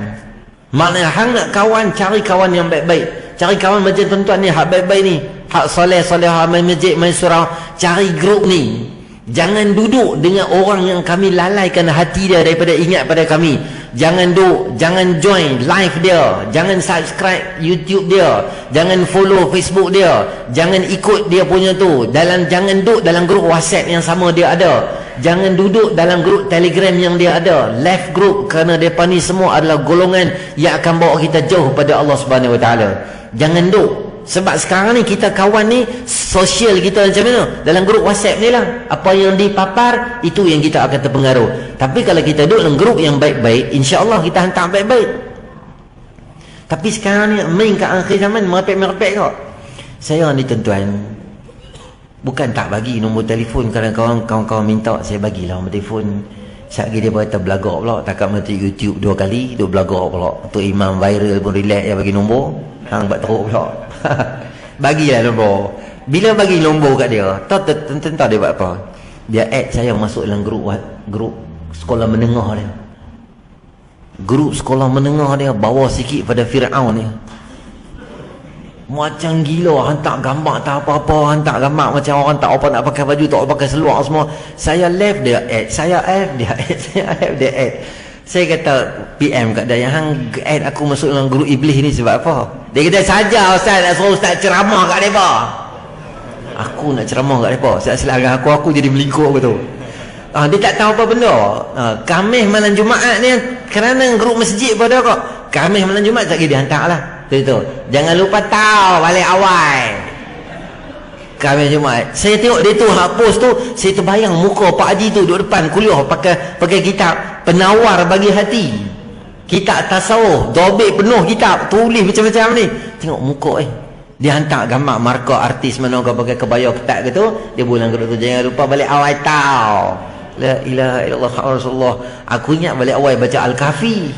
Maknanya hang nak kawan, cari kawan yang baik-baik. Cari kawan macam tuan-tuan ni, hak baik-baik ni, hak soleh-solehah, main masjid, main surau. Cari grup ni. Jangan duduk dengan orang yang kami lalaikan hati dia daripada ingat pada kami. Jangan duduk, jangan join live dia, jangan subscribe YouTube dia, jangan follow Facebook dia, jangan ikut dia punya tu. Jangan duduk dalam grup WhatsApp yang sama dia ada. Jangan duduk dalam grup Telegram yang dia ada. Left group, kerana mereka ni semua adalah golongan yang akan bawa kita jauh pada Allah Subhanahu Wa Taala. Jangan duduk. Sebab sekarang ni kita kawan ni, sosial kita macam mana? Dalam grup WhatsApp ni lah. Apa yang dipapar, itu yang kita akan terpengaruh. Tapi kalau kita duduk dalam grup yang baik-baik, insya-Allah kita hantar baik-baik. Tapi sekarang ni main kat akhir zaman, merepek-merepek kok. Saya ni tuan-tuan, bukan tak bagi nombor telefon. Kadang kawan-kawan minta, saya bagilah nombor telefon. Sekejap lagi dia berkata belagak pula. Takkan mati YouTube 2 kali, dia belagak pula. Untuk imam viral pun relax, dia bagi nombor. Hang buat teruk pula. Bagilah nombor. Bila bagi nombor kat dia, tahu dia buat apa? Dia add saya masuk dalam grup sekolah menengah dia. Grup sekolah menengah dia bawa sikit pada Fir'aun dia. Macam gila, hantar gambar tak apa-apa, hantar gambar macam orang tak apa nak pakai baju, tak apa pakai seluar semua. Saya left dia add, saya add dia add, saya left dia add. Saya kata PM kat dia, hang add aku masuk dalam grup iblis ni sebab apa? Dia kata saja Ustaz nak suruh Ustaz ceramah kat mereka. Aku nak ceramah kat mereka, silap-silap aku jadi melingkup aku tu. Dia tak tahu apa benda. Khamis malam Jumaat ni, kerana grup masjid pada kok. Khamis malam Jumaat tak dia hantar lah. Tu. Jangan lupa tahu balik awal. Khamis Jumaat. Saya tengok dia tu hak post tu, saya terbayang muka Pak Haji tu duduk depan kuliah pakai kitab Penawar Bagi Hati. Kitab tasawuf, dobek penuh kitab, tulis macam-macam ni. Tengok muka dia hantar gambar markah artis mana kau pakai kebaya ketat ke tu, dia bulan kedua tu, jangan lupa balik awal tahu. La ilaha illallah Rasulullah. Aku ingat balik awal baca Al-Kahfi.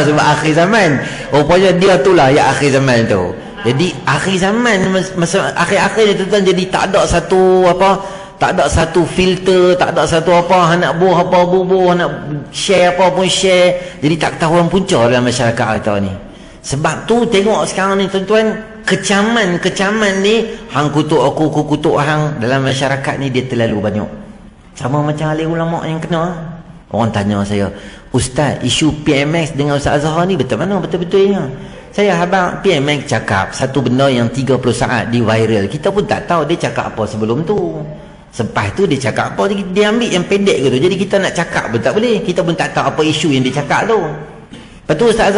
Sebab akhir zaman. Rupanya dia tu lah ya akhir zaman tu. Jadi akhir zaman, masa akhir-akhir ni tuan-tuan, jadi tak ada satu apa, tak ada satu filter, tak ada satu apa, nak buah apa bubuh, nak share apa pun share. Jadi tak ketahuan punca dalam masyarakat kita ni. Sebab tu tengok sekarang ni tuan-tuan, kecaman ni, hang kutuk aku kutuk hang, dalam masyarakat ni dia terlalu banyak. Sama macam alim ulama yang kena. Orang tanya saya, Ustaz, isu PMX dengan Ustaz Azhar ni betul mana betul-betulnya? Saya habang PMX cakap satu benda yang 30 saat di viral. Kita pun tak tahu dia cakap apa sebelum tu. Selepas tu dia cakap apa, dia ambil yang pendek gitu. Jadi kita nak cakap pun tak boleh. Kita pun tak tahu apa isu yang dia cakap tu. Lepas tu Ustaz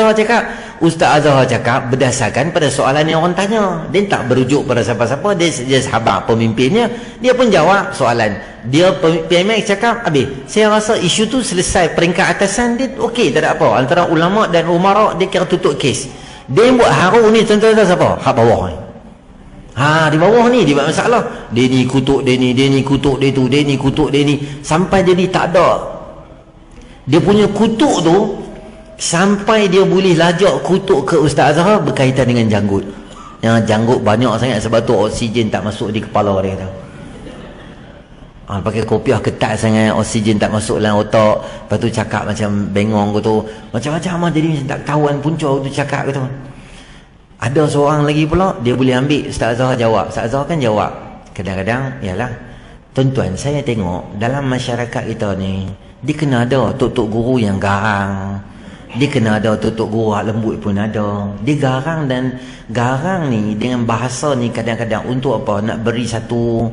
Azhar cakap berdasarkan pada soalan yang orang tanya. Dia tak berujuk pada siapa-siapa. Dia sahabat pemimpinnya. Dia pun jawab soalan. Dia PMX cakap, habis. Saya rasa isu tu selesai peringkat atasan dia okey, tak ada apa. Antara ulama dan umara dia kira tutup kes. Dia yang buat haru ni tuan-tuan siapa? Hak bawah ni. Di bawah ni dia buat masalah. Dia ni kutuk dia ni, dia ni kutuk dia tu, dia ni kutuk dia ni, sampai jadi tak ada. Dia punya kutuk tu sampai dia boleh lajak kutuk ke Ustaz Azhar berkaitan dengan janggut. Yang janggut banyak sangat sebab tu oksigen tak masuk di kepala dia kata. Pakai kopiah ketat sangat, oksigen tak masuk dalam otak. Lepas tu cakap macam bengong gitu, macam-macam jadi macam tak ketahuan punca tu cakap gitu. Ada seorang lagi pula, dia boleh ambil Ustaz Azhar jawab. Ustaz Azhar kan jawab. Kadang-kadang, yalah, tuan-tuan, saya tengok dalam masyarakat kita ni, dia kena ada tok-tok guru yang garang. Dia kena ada tok-tok guru hak lembut pun ada. Dia garang, dan garang ni dengan bahasa ni kadang-kadang untuk apa? Nak beri satu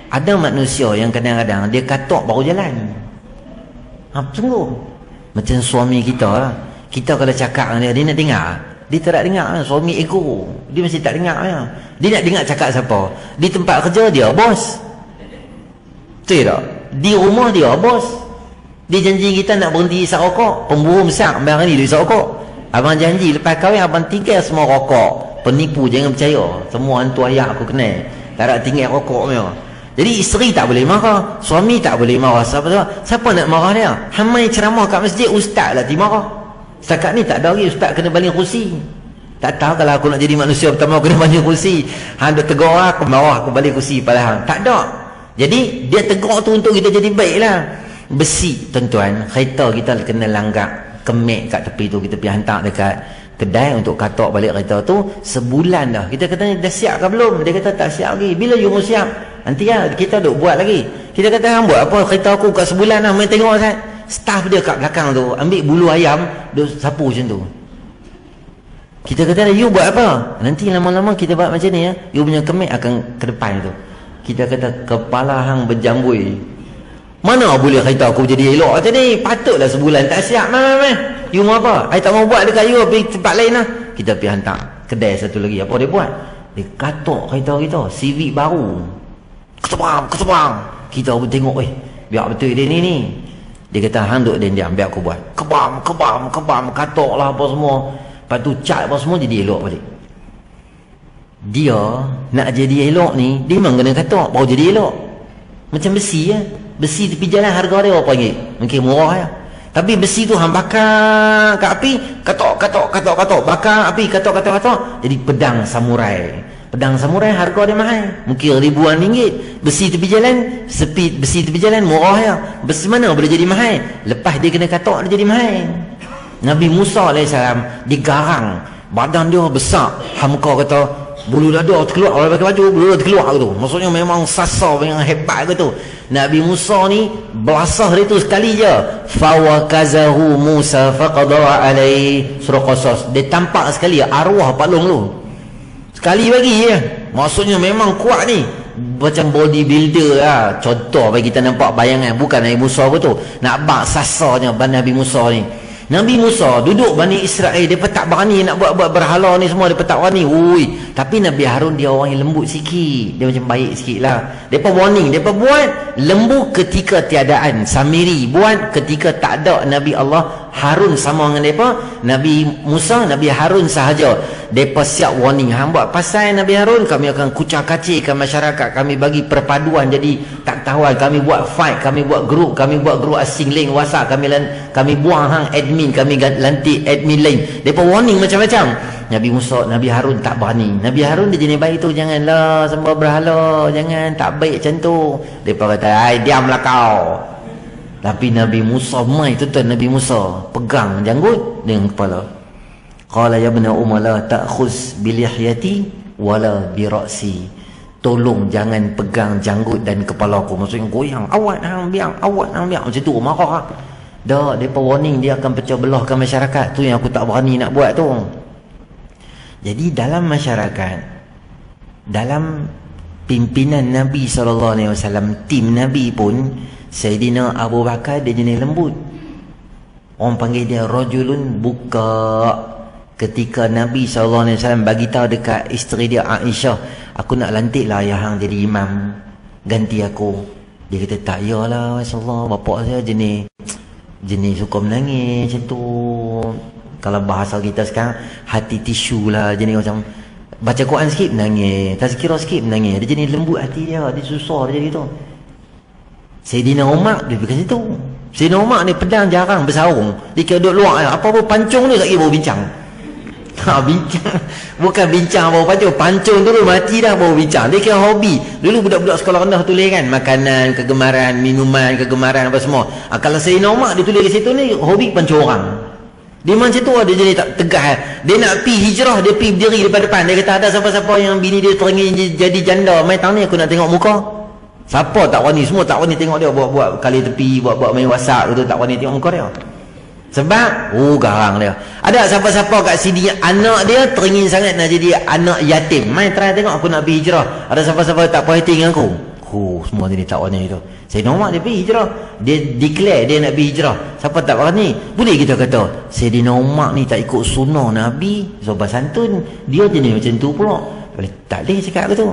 Ada manusia yang kadang-kadang dia katok baru jalan. Sungguh. Macam suami kita lah. Kita kalau cakap dengan dia nak dengar. Dia tak dengar. Suami ego. Dia mesti tak dengar. Dia nak dengar cakap siapa. Di tempat kerja dia bos. Betul tak? Di rumah dia bos. Dia janji kita nak berhenti isap rokok. Pemburu besar abang ni dia isap rokok. Abang janji lepas kahwin abang tinggal semua rokok. Penipu, jangan percaya. Semua hantu ayah aku kenal. Tak ada tinggal rokok punya. Jadi isteri tak boleh marah, suami tak boleh marah. Siapa nak marah dia? Hamai ceramah kat masjid, ustaz lah dia marah. Setakat ni tak ada lagi ustaz kena baling kursi. Tak tahu kalau aku nak jadi manusia pertama kena baling kursi. Hang duk tegur aku marah aku baling kursi pada hang. Tak ada. Jadi dia tegur tu untuk kita jadi baiklah. Besi tuan-tuan, kereta kita kena langgak kemek kat tepi tu, kita pergi hantar dekat kedai untuk katok balik kereta tu sebulan dah. Kita kata dah siap ke belum? Dia kata tak siap lagi. Bila you mau siap? Nanti ya kita duk buat lagi. Kita kata hang buat apa? Kereta aku kat sebulan dah main tengok kan. Staff dia kat belakang tu ambil bulu ayam duk sapu macam tu. Kita kata you buat apa? Nanti lama-lama kita buat macam ni ya. You punya kemek akan ke depan tu. Kita kata kepala hang berjambui. Mana boleh kereta aku jadi elok macam ni? Patutlah sebulan tak siap. You mau apa? I tak mau buat dekat you, pergi tempat lain lah. Kita pergi hantar kedai satu lagi. Apa dia buat? Dia katok kereta kita, Civic baru. Ketebang. Kita pun tengok, biar betul dia ni. Dia kata, hang duk diam, biar aku buat. Kebam, katok lah apa semua. Lepas tu cat apa semua jadi elok balik. Dia nak jadi elok ni, dia memang kena katok, baru jadi elok. Macam besi ya. Besi tepi jalan harga dia berapa ringgit? Mungkin murah ya. Tapi besi tu hang bakar kat api, katok, bakar api, katok. Jadi pedang samurai. Pedang samurai harga dia mahal. Mungkin ribuan ringgit. Besi tepi jalan, besi tepi jalan murah ya. Besi mana boleh jadi mahal? Lepas dia kena katok dia jadi mahal. Nabi Musa AS digarang. Badan dia besar. Hamka kata, bulu dada terkeluar. Orang pakai baju, bulu dada terkeluar tu. Maksudnya memang sasar, memang hebat tu. Nabi Musa ni belasah dia tu sekali je. Fawakazahu Musa faqadara alai. Surah Qasas. Dia tampak sekali arwah palung tu. Sekali bagi je. Maksudnya memang kuat ni. Macam bodybuilder lah. Contoh bagi kita nampak bayangan. Bukan Nabi Musa tu. Nak bak sasarnya Nabi Musa ni. Nabi Musa duduk Bani Israel, dia tak berani nak buat berhala ni semua, dia tak berani. Tapi Nabi Harun dia orang yang lembut sikit, dia macam baik sikit lah. Mereka warning, mereka buat lembu ketika tiadaan. Samiri buat ketika tak ada Nabi Allah. Harun sama dengan mereka. Nabi Musa, Nabi Harun sahaja. Mereka siap warning, hang buat pasal Nabi Harun, kami akan kucak-kacikkan masyarakat, kami bagi perpaduan jadi tak tahuan, kami buat fight, kami buat grup asing link WhatsApp, kami buang hang admin, kami lantik admin lain. Mereka warning macam-macam. Nabi Musa, Nabi Harun tak berani. Nabi Harun dia jenis baik tu, janganlah sembah berhala, jangan, tak baik macam tu. Mereka kata, diamlah kau. Tapi Nabi Musa mai tuan Nabi Musa pegang janggut dengan kepala. Qala ya ibna umma la ta'khuz bi lihyati wala bi ra'si. Tolong jangan pegang janggut dan kepala aku. Maksudnya goyang, awak hang biang macam tu, marah. Dah depa warning dia akan pecah belahkan masyarakat. Tu yang aku tak berani nak buat tu. Jadi dalam masyarakat, dalam pimpinan Nabi SAW, tim Nabi pun, Sayyidina Abu Bakar dia jenis lembut. Orang panggil dia rajulun buka. Ketika Nabi SAW bagi tahu dekat isteri dia Aisyah, aku nak lantiklah ayah hang jadi imam, ganti aku. Dia kata tak yalah Rasulullah, bapak saya jenis suka menangis macam tu. Kalau bahasa kita sekarang, hati tisu lah, jenis macam baca Quran sikit menangis, tazkirah sikit menangis. Dia jenis lembut hati dia, dia susah dia jadi gitu. Sayyidina Umar dia pergi situ. Sayyidina Umar ni pedang jarang bersarung. Dia kira duduk luar, apa-apa pancung ni tak kira baru bincang. Bincang. Bukan bincang baru pancung dulu mati dah baru bincang. Dia kira hobi. Dulu budak-budak sekolah rendah tulis kan, makanan, kegemaran, minuman, kegemaran apa semua. Kalau Sayyidina Umar dia tulis di situ ni, hobi pancung orang. Dia macam tu, dia jadi tak tegah. Dia nak pergi hijrah, dia pergi berdiri depan-depan. Dia kata ada siapa-siapa yang bini dia teringin jadi janda, mai tang ni aku nak tengok muka. Siapa tak wani? Semua tak wani tengok dia buat kali tepi, buat main WhatsApp tu, tak wani tengok muka dia. Sebab garang dia. Ada siapa-siapa kat sini anak dia teringin sangat nak jadi anak yatim. Mai try tengok aku nak pergi hijrah. Ada siapa-siapa tak puas hati dengan aku. Semua jadi tak warna itu. Sayyidina Umar dia pergi hijrah. Dia declare dia nak pergi hijrah. Siapa tak berani? Boleh kita kata Sayyidina Umar ni tak ikut sunnah Nabi, sopan santun. Dia jenis macam tu pula. Tak boleh cakap begitu.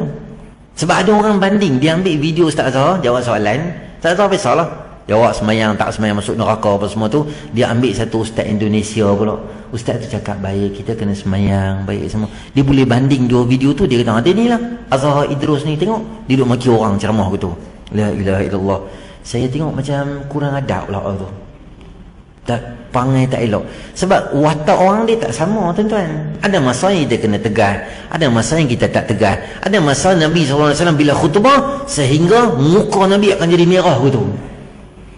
Sebab ada orang banding. Dia ambil video Ustaz Azhar jawab soalan. Ustaz Azhar biasalah jawab semayang tak semayang masuk neraka apa semua tu. Dia ambil satu ustaz Indonesia pula. Ustaz tu cakap baik, kita kena semayang baik semua. Dia boleh banding dua video tu. Dia kata ada ni lah Azhar Idrus ni, tengok dia duduk maki orang ceramah gitu. La ilaha illallah. Saya tengok macam kurang adab lah tu. Tak pangai tak elok. Sebab watak orang dia tak sama tuan-tuan. Ada masa yang kita kena tegas, ada masa yang kita tak tegas. Ada masa Nabi SAW bila khutbah sehingga muka Nabi akan jadi merah gitu.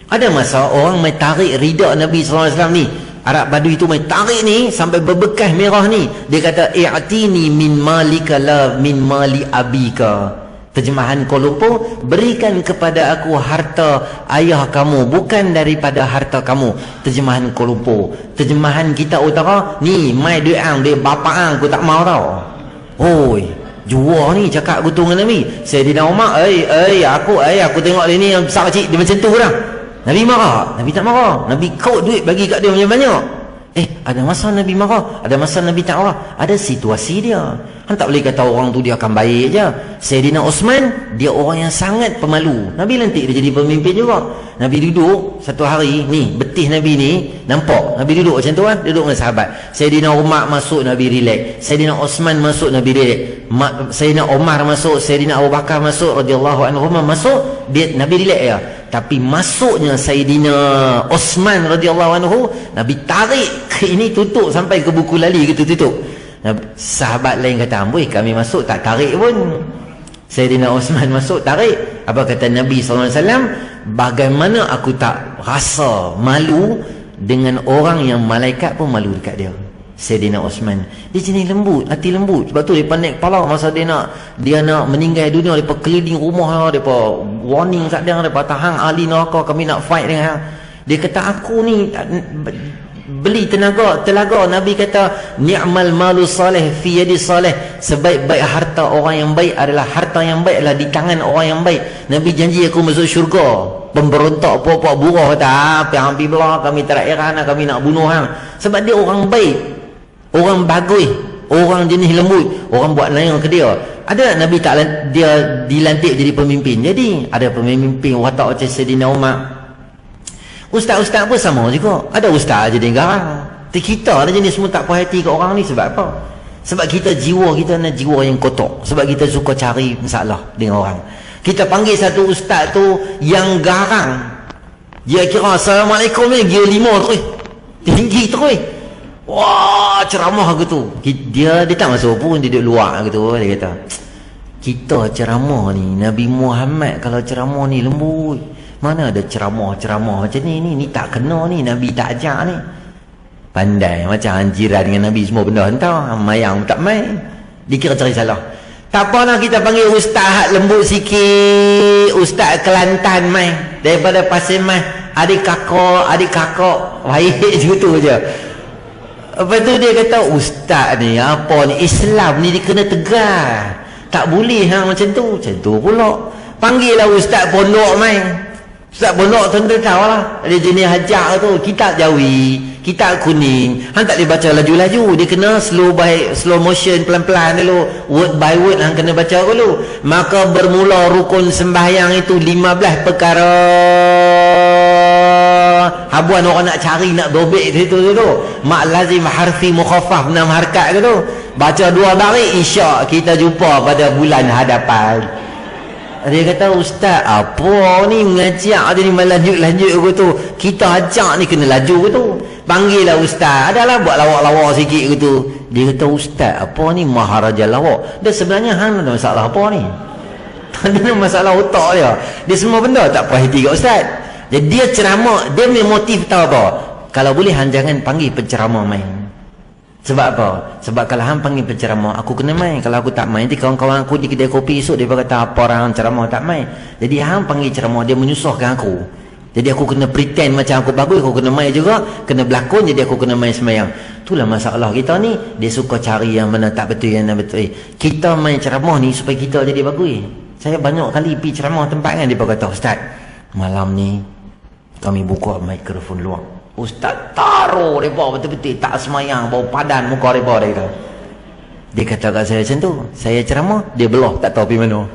Ada masa orang main tarik rida Nabi SAW ni, Arab Badui tu main tarik ni sampai berbekas merah ni. Dia kata i'tini min malika la min mali abika. Terjemahan Kuala Lumpur, berikan kepada aku harta ayah kamu, bukan daripada harta kamu. Terjemahan Kuala Lumpur. Terjemahan kita utara, ni mai duit ang, duit bapa ang, aku tak mau tau. Oi, jua ni cakap gitu dengan Nabi. Sayyidina Umar, aku tengok dia ni yang besar kecil, dia macam tu dah. Nabi marah? Nabi tak marah. Nabi kaut duit bagi kat dia banyak-banyak. Ada masa Nabi marah, ada masa Nabi tak marah. Ada situasi dia. Han tak boleh kata orang tu dia akan baik je. Sayyidina Osman, dia orang yang sangat pemalu. Nabi lantik dia jadi pemimpin juga. Nabi duduk satu hari, ni betih Nabi ni nampak. Nabi duduk macam tu kan, duduk dengan sahabat. Sayyidina Umar masuk, Nabi relax. Sayyidina Osman masuk, Nabi relax. Sayyidina Umar masuk, Sayyidina Abu Bakar masuk radhiyallahu anhu masuk, dia Nabi relax ya. Tapi masuknya Sayyidina Osman radhiyallahu anhu, Nabi tarik ke ini, tutup sampai ke buku lali gitu, tutup. Sahabat lain kata, amboi kami masuk tak tarik pun. Sayyidina Osman masuk tarik. Apa kata Nabi SAW? Bagaimana aku tak rasa malu dengan orang yang malaikat pun malu dekat dia. Sayyidina Osman, dia jenis lembut, hati lembut. Sebab tu dia naik kepala masa dia nak meninggal dunia. Dia keliling rumah dia, warning kat dia, dia tahan ahli neraka, kami nak fight dengan dia. Kata aku ni beli telaga. Nabi kata ni'mal malu salih fi yadi salih. Sebaik-baik harta orang yang baik adalah harta yang baik adalah di tangan orang yang baik. Nabi janji aku masuk syurga. Pemberontak puak-puak buruh kata hampir belah kami terakhiran, kami nak bunuh hang. Sebab dia orang baik, orang bagus, orang jenis lembut, orang buat layan ke dia. Ada Nabi tak dia dilantik jadi pemimpin. Jadi ada pemimpin watak macam Sayyidina Umar. Ustaz-ustaz pun sama juga. Ada ustaz jadi garang. Kita ada jenis semua tak puas hati ke orang ni. Sebab apa? Sebab kita jiwa kita ni jiwa yang kotor. Sebab kita suka cari masalah dengan orang. Kita panggil satu ustaz tu yang garang. Dia kira Assalamualaikum ni dia 5 terus. Tinggi terus. Wah, ceramah gitu. Dia tak masuk pun, dia duduk luar gitu. Dia kata, kita ceramah ni, Nabi Muhammad kalau ceramah ni lembut. Mana ada ceramah-ceramah macam ni tak kena ni, Nabi tak ajak ni. Pandai macam jiran dengan Nabi semua benda entah, mayang tak main. Dikira cari salah. Tak apalah kita panggil ustaz lembut sikit, ustaz Kelantan main daripada Pasir Mas, adik kakak baik gitu je. Lepas tu dia kata ustaz ni apa ni, Islam ni dia kena tegar. Tak boleh macam tu pula. Panggil lah ustaz pondok main. Ustaz pondok tuan-tuan tahu lah, dia jenis hajak tu, kitab Jawi, kitab kuning. Hang tak boleh baca laju-laju, dia kena slow motion, pelan-pelan dulu, word by word hang kena baca dulu. Maka bermula rukun sembahyang itu 15 perkara. Habuan orang nak cari, nak dobek situ dulu. Mak lazim harfi mukhaffaf 6 harkat tu. Baca 2 baris, isyak kita jumpa pada bulan hadapan. Dia kata, ustaz apa ni mengajak dia ni malah lanjut aku tu. Kita ajak ni kena laju aku tu. Panggil lah ustaz. Adalah buat lawak-lawak sikit gitu. Dia kata, ustaz apa ni maharaja lawak. Dan sebenarnya hang ada masalah apa ni? Tak ada masalah otak dia. Dia semua benda tak puas hati kat ustaz. Jadi dia ceramah, dia punya motif tahu apa? Kalau boleh hang jangan panggil penceramah main. Sebab apa? Sebab kalau hang panggil penceramah, aku kena main. Kalau aku tak main, nanti kawan-kawan aku di kedai kopi esok dia kata apa orang ceramah tak main. Jadi hang panggil ceramah, dia menyusahkan aku. Jadi aku kena pretend macam aku bagus, aku kena main juga, kena berlakon, jadi aku kena main semayang. Itulah masalah kita ni. Dia suka cari yang mana tak betul, yang mana betul. Kita main ceramah ni supaya kita jadi bagus. Saya banyak kali pergi ceramah tempat kan, dia kata, Ustaz, malam ni kami buka mikrofon luar. Ustaz taruh mereka betul-betul tak semayang, bau padan muka mereka. Dia kata kat saya macam tu, saya ceramah, dia belah, tak tahu pergi mana.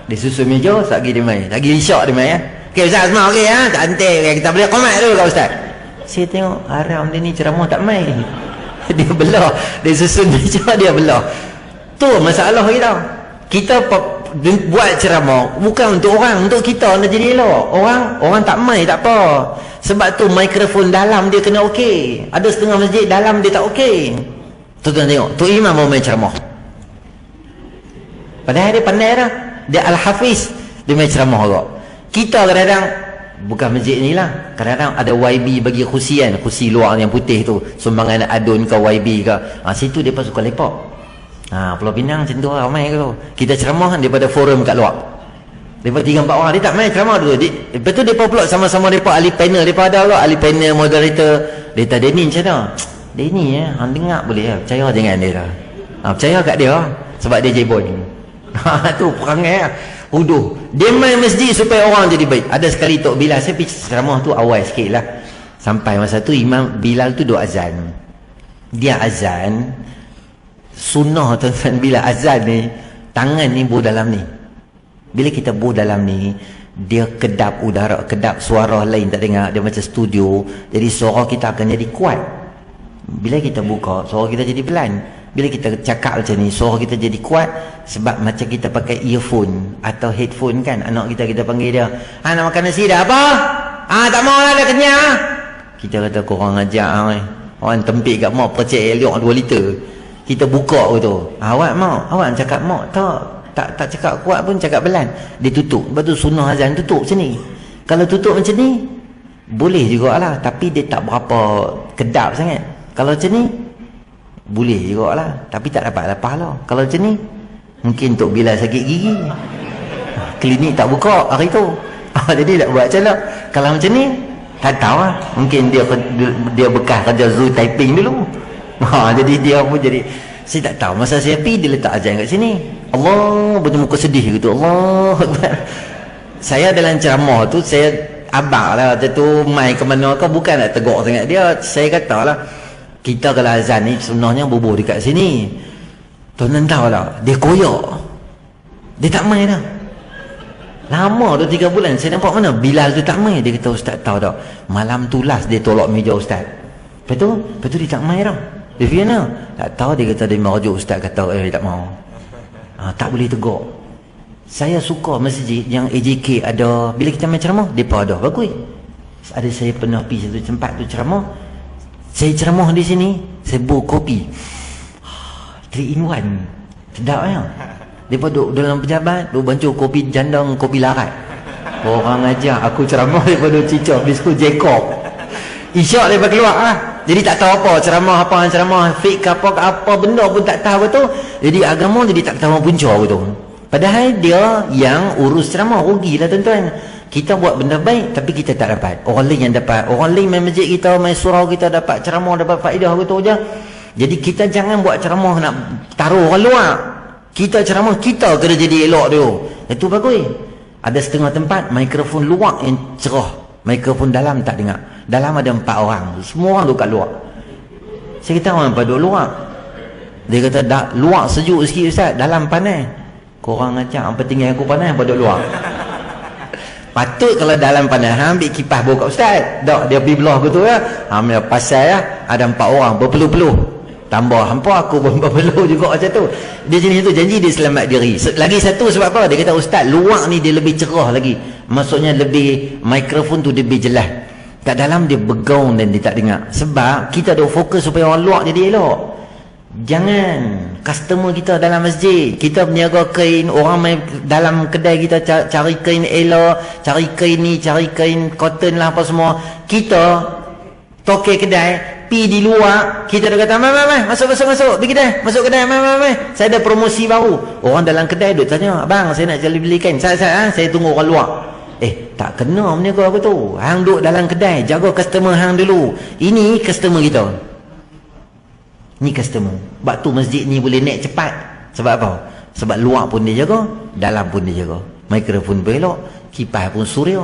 Dia susun meja, tak pergi dia main, tak pergi risyak dia main. Okay Ustaz, semua okey ha? Cantik, okay, kita boleh komat dulu kat Ustaz. Saya tengok haram dia ni ceramah tak main. Dia belah, dia susun meja, dia belah. Tu masalah kita. Kita buat ceramah bukan untuk orang, untuk kita nak jadi elok. Orang tak main tak apa. Sebab tu mikrofon dalam dia kena okey. Ada setengah masjid dalam dia tak okey. Tuan-tuan tengok, tu imam mau main ceramah. Padahal dia pandai dah. Dia al-hafiz, dia main ceramah juga. Kita kadang-kadang bukan masjid ni lah, kadang-kadang ada YB bagi kursi kan, kursi luar yang putih tu, sumbangan adun ke YB ke. Situ dia suka lepak. Pulau Pinang macam tu ramai ke tu. Kita ceramah daripada forum kat luar. Daripada 3-4 orang, dia tak main ceramah tu. Lepas tu mereka pula sama-sama mereka ahli panel, mereka ada pula ahli panel, moderator. Dia kata, Denny macam mana? Denny hang dengar boleh lah, percaya jangan dia lah. Percaya kat dia sebab dia jebon. Tu perangai lah. Dia main masjid supaya orang jadi baik. Ada sekali Tok Bilal, saya pergi ceramah tu awal sikit lah. Sampai masa tu Imam Bilal tu duk azan. Dia azan, sunnah tuan-tuan bila azan ni, tangan ni buh dalam ni. Bila kita buh dalam ni, dia kedap udara, kedap suara lain tak dengar. Dia macam studio, jadi suara kita akan jadi kuat. Bila kita buka, suara kita jadi pelan. Bila kita cakap macam ni, suara kita jadi kuat. Sebab macam kita pakai earphone atau headphone kan. Anak kita panggil dia, nak makan nasi dah apa? Tak mau lah, dah kenyang. Kita kata korang ajak orang tempik kat mak percik elok 2 liter. Kita buka tu, awak mau? Awak cakap mau? Tak cakap kuat pun, cakap pelan. Dia tutup. Lepas tu sunnah azan tutup macam ni. Kalau tutup macam ni, boleh jugalah, tapi dia tak berapa kedap sangat. Kalau macam ni, boleh jugalah, tapi tak dapat pahala. Kalau macam ni, mungkin Tok Bilal sakit gigi, klinik tak buka hari tu. Jadi tak buat macam lah. Kalau macam ni, tak tahu lah. Mungkin dia bekas kerja Zoo typing dulu. Jadi dia pun jadi, saya tak tahu. Masa saya pergi, dia letak azan kat sini. Allah, betul muka sedih gitu. Allah. Saya dalam ceramah tu, saya abang lah. Macam tu, mai ke mana ke, bukan nak tegur sangat dia. Saya kata lah, kita kalau azan ni, sebenarnya bubuh dekat sini. Tuan-tuan tahu lah, dia koyak. Dia tak main dah. Lama tu 3 bulan, saya nampak mana Bilal tu tak main. Dia kata, Ustaz tahu tak, malam tu last dia tolak meja Ustaz. Lepas tu dia tak main dah. Dia fikir mana? Tak tahu, dia kata dia merujuk Ustaz kata dia tak mau. Tak boleh tegur. Saya suka masjid yang AJK ada, bila kita main ceramah, mereka ada bagus. Ada saya pernah pergi satu tempat tu ceramah. Saya ceramah di sini, saya bawa kopi 3 in 1. Sedap ya. Mereka duduk dalam pejabat, duduk bancuh kopi jandang, kopi larat. Orang ajar aku ceramah, mereka duduk cicak biskut Jacob. Isyak mereka keluar lah. Jadi tak tahu apa ceramah fake apa benda pun tak tahu betul. Jadi agama jadi tak tahu punca betul. Padahal dia yang urus ceramah, rugilah tuan-tuan. Kita buat benda baik tapi kita tak dapat. Orang lain yang dapat. Orang lain main masjid kita, main surau kita dapat ceramah, dapat faedah betul je. Jadi kita jangan buat ceramah nak taruh orang luar. Kita ceramah, kita kena jadi elok dulu. Itu bagus. Ada setengah tempat mikrofon luar yang cerah, mikrofon dalam tak dengar. Dalam ada 4 orang, semua orang duduk kat luar. Saya kata orang apa duduk luar? Dia kata luar sejuk sikit Ustaz, dalam panas. Korang acak, apa tinggal aku panas, apa duduk luar? Patut kalau dalam panas, ambil kipas bawa kat Ustaz. Tak, dia pergi belah betul ya. Ambil pasal ya, ada 4 orang berpeluh-peluh. Tambah hampa aku pun berpeluh juga macam tu. Dia jenis tu janji dia selamat diri. Lagi satu sebab apa? Dia kata Ustaz, luar ni dia lebih cerah lagi. Maksudnya lebih, mikrofon tu lebih jelas. Kat dalam dia bergaung dan dia tak dengar. Sebab kita ada fokus supaya orang luar jadi elok. Jangan customer kita dalam masjid, kita berniaga kain, orang main dalam kedai kita cari kain elok, cari kain ni, cari kain cotton lah apa semua. Kita toke kedai, pi di luar, kita dah kata masuk pergi kedai, masuk kedai, saya ada promosi baru. Orang dalam kedai duk tanya, abang saya nak beli kain, saya tunggu orang luar. Tak kena berniaga aku tu. Hang duduk dalam kedai, jaga customer hang dulu. Ini customer kita. Ni customer. Sebab tu masjid ni boleh naik cepat. Sebab apa? Sebab luar pun dia jaga, dalam pun dia jaga. Mikrofon pun elok, kipas pun suria.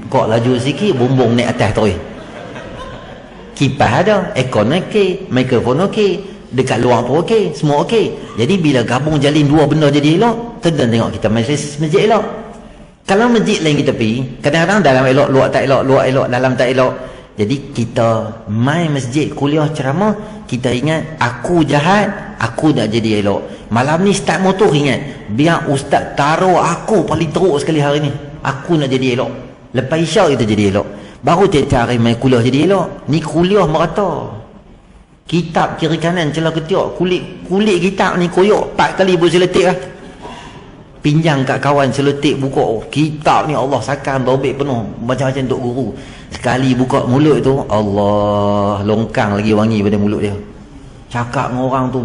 Kok laju sikit, bumbung naik atas terus. Kipas ada, aircon okey, mikrofon okey, dekat luar pun okey, semua okey. Jadi bila gabung jalin dua benda jadi elok, tentu tengok kita majlis masjid elok. Kalau masjid lain kita pergi, kadang-kadang dalam elok, luar tak elok, luar elok, dalam tak elok. Jadi kita main masjid, kuliah, ceramah, kita ingat aku jahat, aku nak jadi elok. Malam ni start motor ingat, biar ustaz taruh aku paling teruk sekali hari ni, aku nak jadi elok. Lepas isyak kita jadi elok. Baru tiap-tiap hari main kuliah jadi elok. Ni kuliah merata. Kitab kiri kanan celah ketiak, kulit kitab ni koyok 4 kali boleh seletik lah. Pinjam kat kawan seletik buka, oh, kitab ni Allah sakan robek penuh macam-macam untuk guru. Sekali buka mulut tu, Allah, longkang lagi wangi pada mulut dia. Cakap dengan orang tu,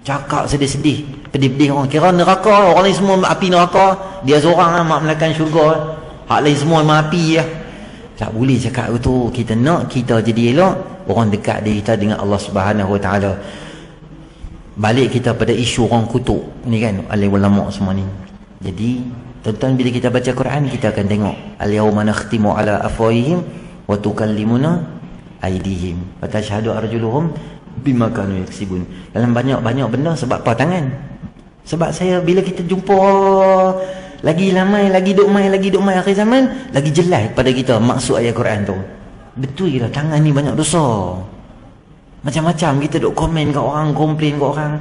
cakap sedih-sedih, pedih-pedih orang. Kira neraka, orang ni semua api neraka, dia seorang lah mak melakan syurga. Hak lain semua memang api lah. Tak boleh cakap itu. Kita nak kita jadi elok, orang dekat diri kita dengan Allah Subhanahu Wa Taala. Balik kita pada isu orang kutuk ni kan, alim ulama semua ni. Jadi tuan-tuan, bila kita baca Quran, kita akan tengok al-yawma nakhtimu ala afwahihim wa tukallimuna aydihim wa tashhadu arjuluhum bima kanu yaksibun. Dalam banyak-banyak benda sebab apa tangan. Sebab saya bila kita jumpa lagi lamai, lagi duk mai akhir zaman, lagi jelas pada kita maksud ayat Quran tu. Betul lah, tangan ni banyak dosa. Macam-macam kita duk komen kat orang, komplain kat orang.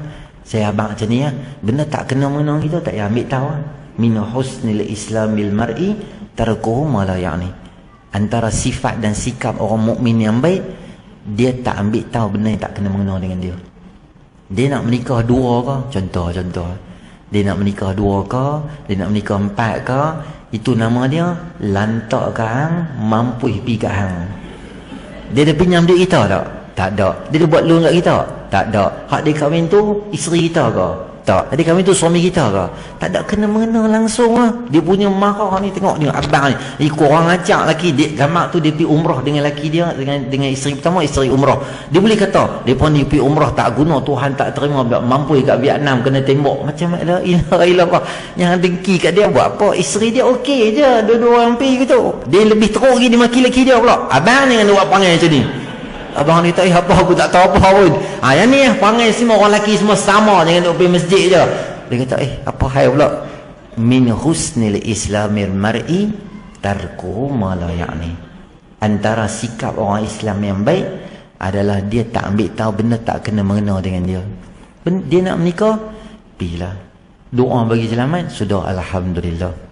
Saya abang macam ni ya, benda tak kena mengenang kita tak payah ambil tahu. Min husnil islamil mar'i tarkuhu ma la ya'ni. Antara sifat dan sikap orang mukmin yang baik, dia tak ambil tahu benda yang tak kena mengenang dengan dia. Dia nak menikah 2 ke? Contoh. Dia nak menikah 2 ke? Dia nak menikah 4 ke? Itu nama dia lantak ke hang, mampu pergi ke hang. Dia ada pinjam duit kita tak? Tak ada. Dia ada buat loan kat kita? Tak ada. Hak dia kahwin tu isteri kita ke? Tak. Dia kahwin tu suami kita ke? Tak ada kena mengena langsung lah. Dia punya marah ni, tengok dia abang ni. Korang ajak laki dia, gamak tu dia pergi umrah dengan laki dia, dengan isteri pertama, isteri umrah. Dia boleh kata, dia pun dia pergi umrah tak guna, Tuhan tak terima, mampu kat Vietnam kena tembak. Macam la ilaha illallah. Yang dengki kat dia buat apa? Isteri dia okey je, dua-dua orang pergi gitu. Dia lebih teruk lagi, dia maki laki dia pula. Abang ni dengan dia buat panggil macam ni. Abang ni tak apa, aku tak tahu apa pun. Yang ni panggil semua orang lelaki semua sama, jangan duduk pergi masjid je. Dia kata apa hai pula? Min husnil islamil mar'i tarkuhu ma la ya'ni. Antara sikap orang Islam yang baik adalah dia tak ambil tahu benda tak kena mengena dengan dia. Dia nak menikah, pergilah. Doa bagi selamat, sudah alhamdulillah.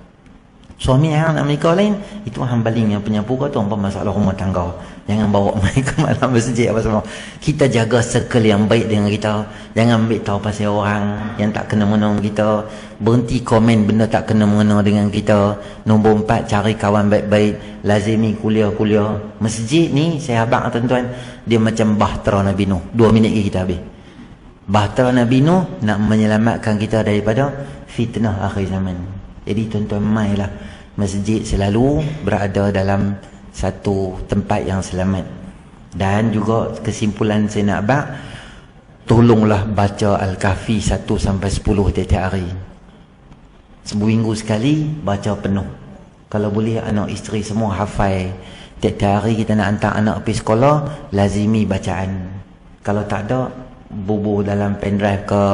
Suami yang nak menikah lain, itu hambaling yang penyapu kau tu apa masalah rumah tangga. Jangan bawa mereka malam masjid apa semua. Kita jaga circle yang baik dengan kita. Jangan ambil tahu pasal orang yang tak kena mengenal kita. Berhenti komen benda tak kena mengenal dengan kita. Nombor 4, cari kawan baik-baik. Lazimi kuliah-kuliah. Masjid ni, saya abang tuan-tuan, dia macam bahtera Nabi Nuh. 2 minit lagi kita habis. Bahtera Nabi Nuh nak menyelamatkan kita daripada fitnah akhir zaman. Jadi tuan-tuan, mailah. Masjid selalu berada dalam satu tempat yang selamat. Dan juga kesimpulan saya nak bak, tolonglah baca Al-Kahfi 1 sampai 10 tiap-tiap hari. Seminggu sekali baca penuh. Kalau boleh anak isteri semua hafal. Tiap-tiap hari kita nak hantar anak pergi sekolah, lazimi bacaan. Kalau tak ada, bubuh dalam pendrive ke,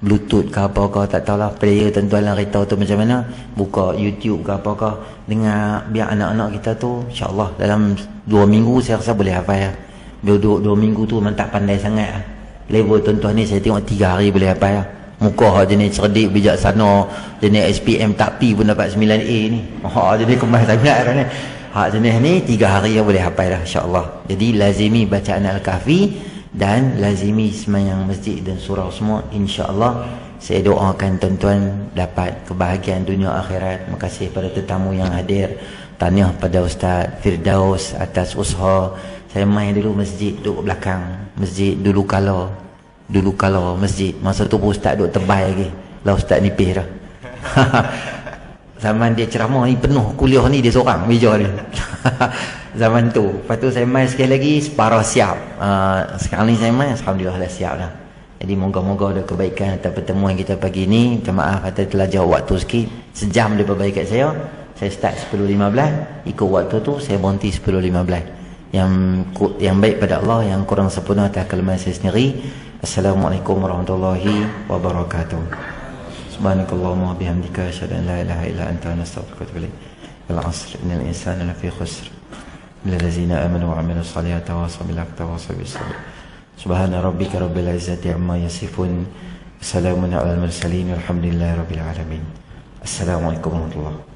Bluetooth ke apa ke, tak tahulah, player tuan-tuan lah kereta tu macam mana, buka YouTube ke apa ke, dengar, biar anak-anak kita tu insyaAllah dalam 2 minggu saya rasa boleh hafal lah. 2 minggu tu memang tak pandai sangat lah. Level tuan-tuan ni saya tengok 3 hari boleh hafal lah. Muka jenis cerdik, bijaksana, jenis SPM tak pi pun dapat 9A ni. Jenis kemas sangat lah ni. Jenis ni 3 hari yang boleh hafal lah insyaAllah. Jadi lazimi bacaan Al-Kahfi dan lazimi sembahyang masjid dan surau semua, insya-Allah. Saya doakan tuan-tuan dapat kebahagiaan dunia akhirat. Terima kasih pada tetamu yang hadir. Tahniah pada Ustaz Firdaus atas usaha. Saya main dulu masjid, duduk belakang masjid dulu kalau masjid masa tu pun Ustaz duduk tebal lagi. Lah Ustaz nipis dah. Zaman dia ceramah ni penuh, kuliah ni dia seorang meja ni. Zaman tu. Lepas tu saya main sekali lagi, separuh siap. Sekarang ni saya main, alhamdulillah dah siap dah. Jadi moga-moga ada kebaikan atas pertemuan kita pagi ni. Minta maaf atas telah jauh waktu sikit. Sejam dia berbagi kat saya. Saya start 10.15, ikut waktu tu saya berhenti 10.15. Yang baik pada Allah, yang kurang sempurna atas kelemahan saya sendiri. Assalamualaikum warahmatullahi wabarakatuh. Subhanakallahumma bihamdika asyhadu an la ilaha illa anta astaghfiruka wa atubu ilaik. Wal 'asr innal insana lafi khusr illa allazina amanu wa 'amilus salihati wa tawasaw bil haqqi wa tawasaw bis sabr. Subhana rabbika rabbil izzati amma yasifun. Assalamun alal mursalin walhamdulillahi rabbil alamin. Assalamualaikum warahmatullahi wabarakatuh.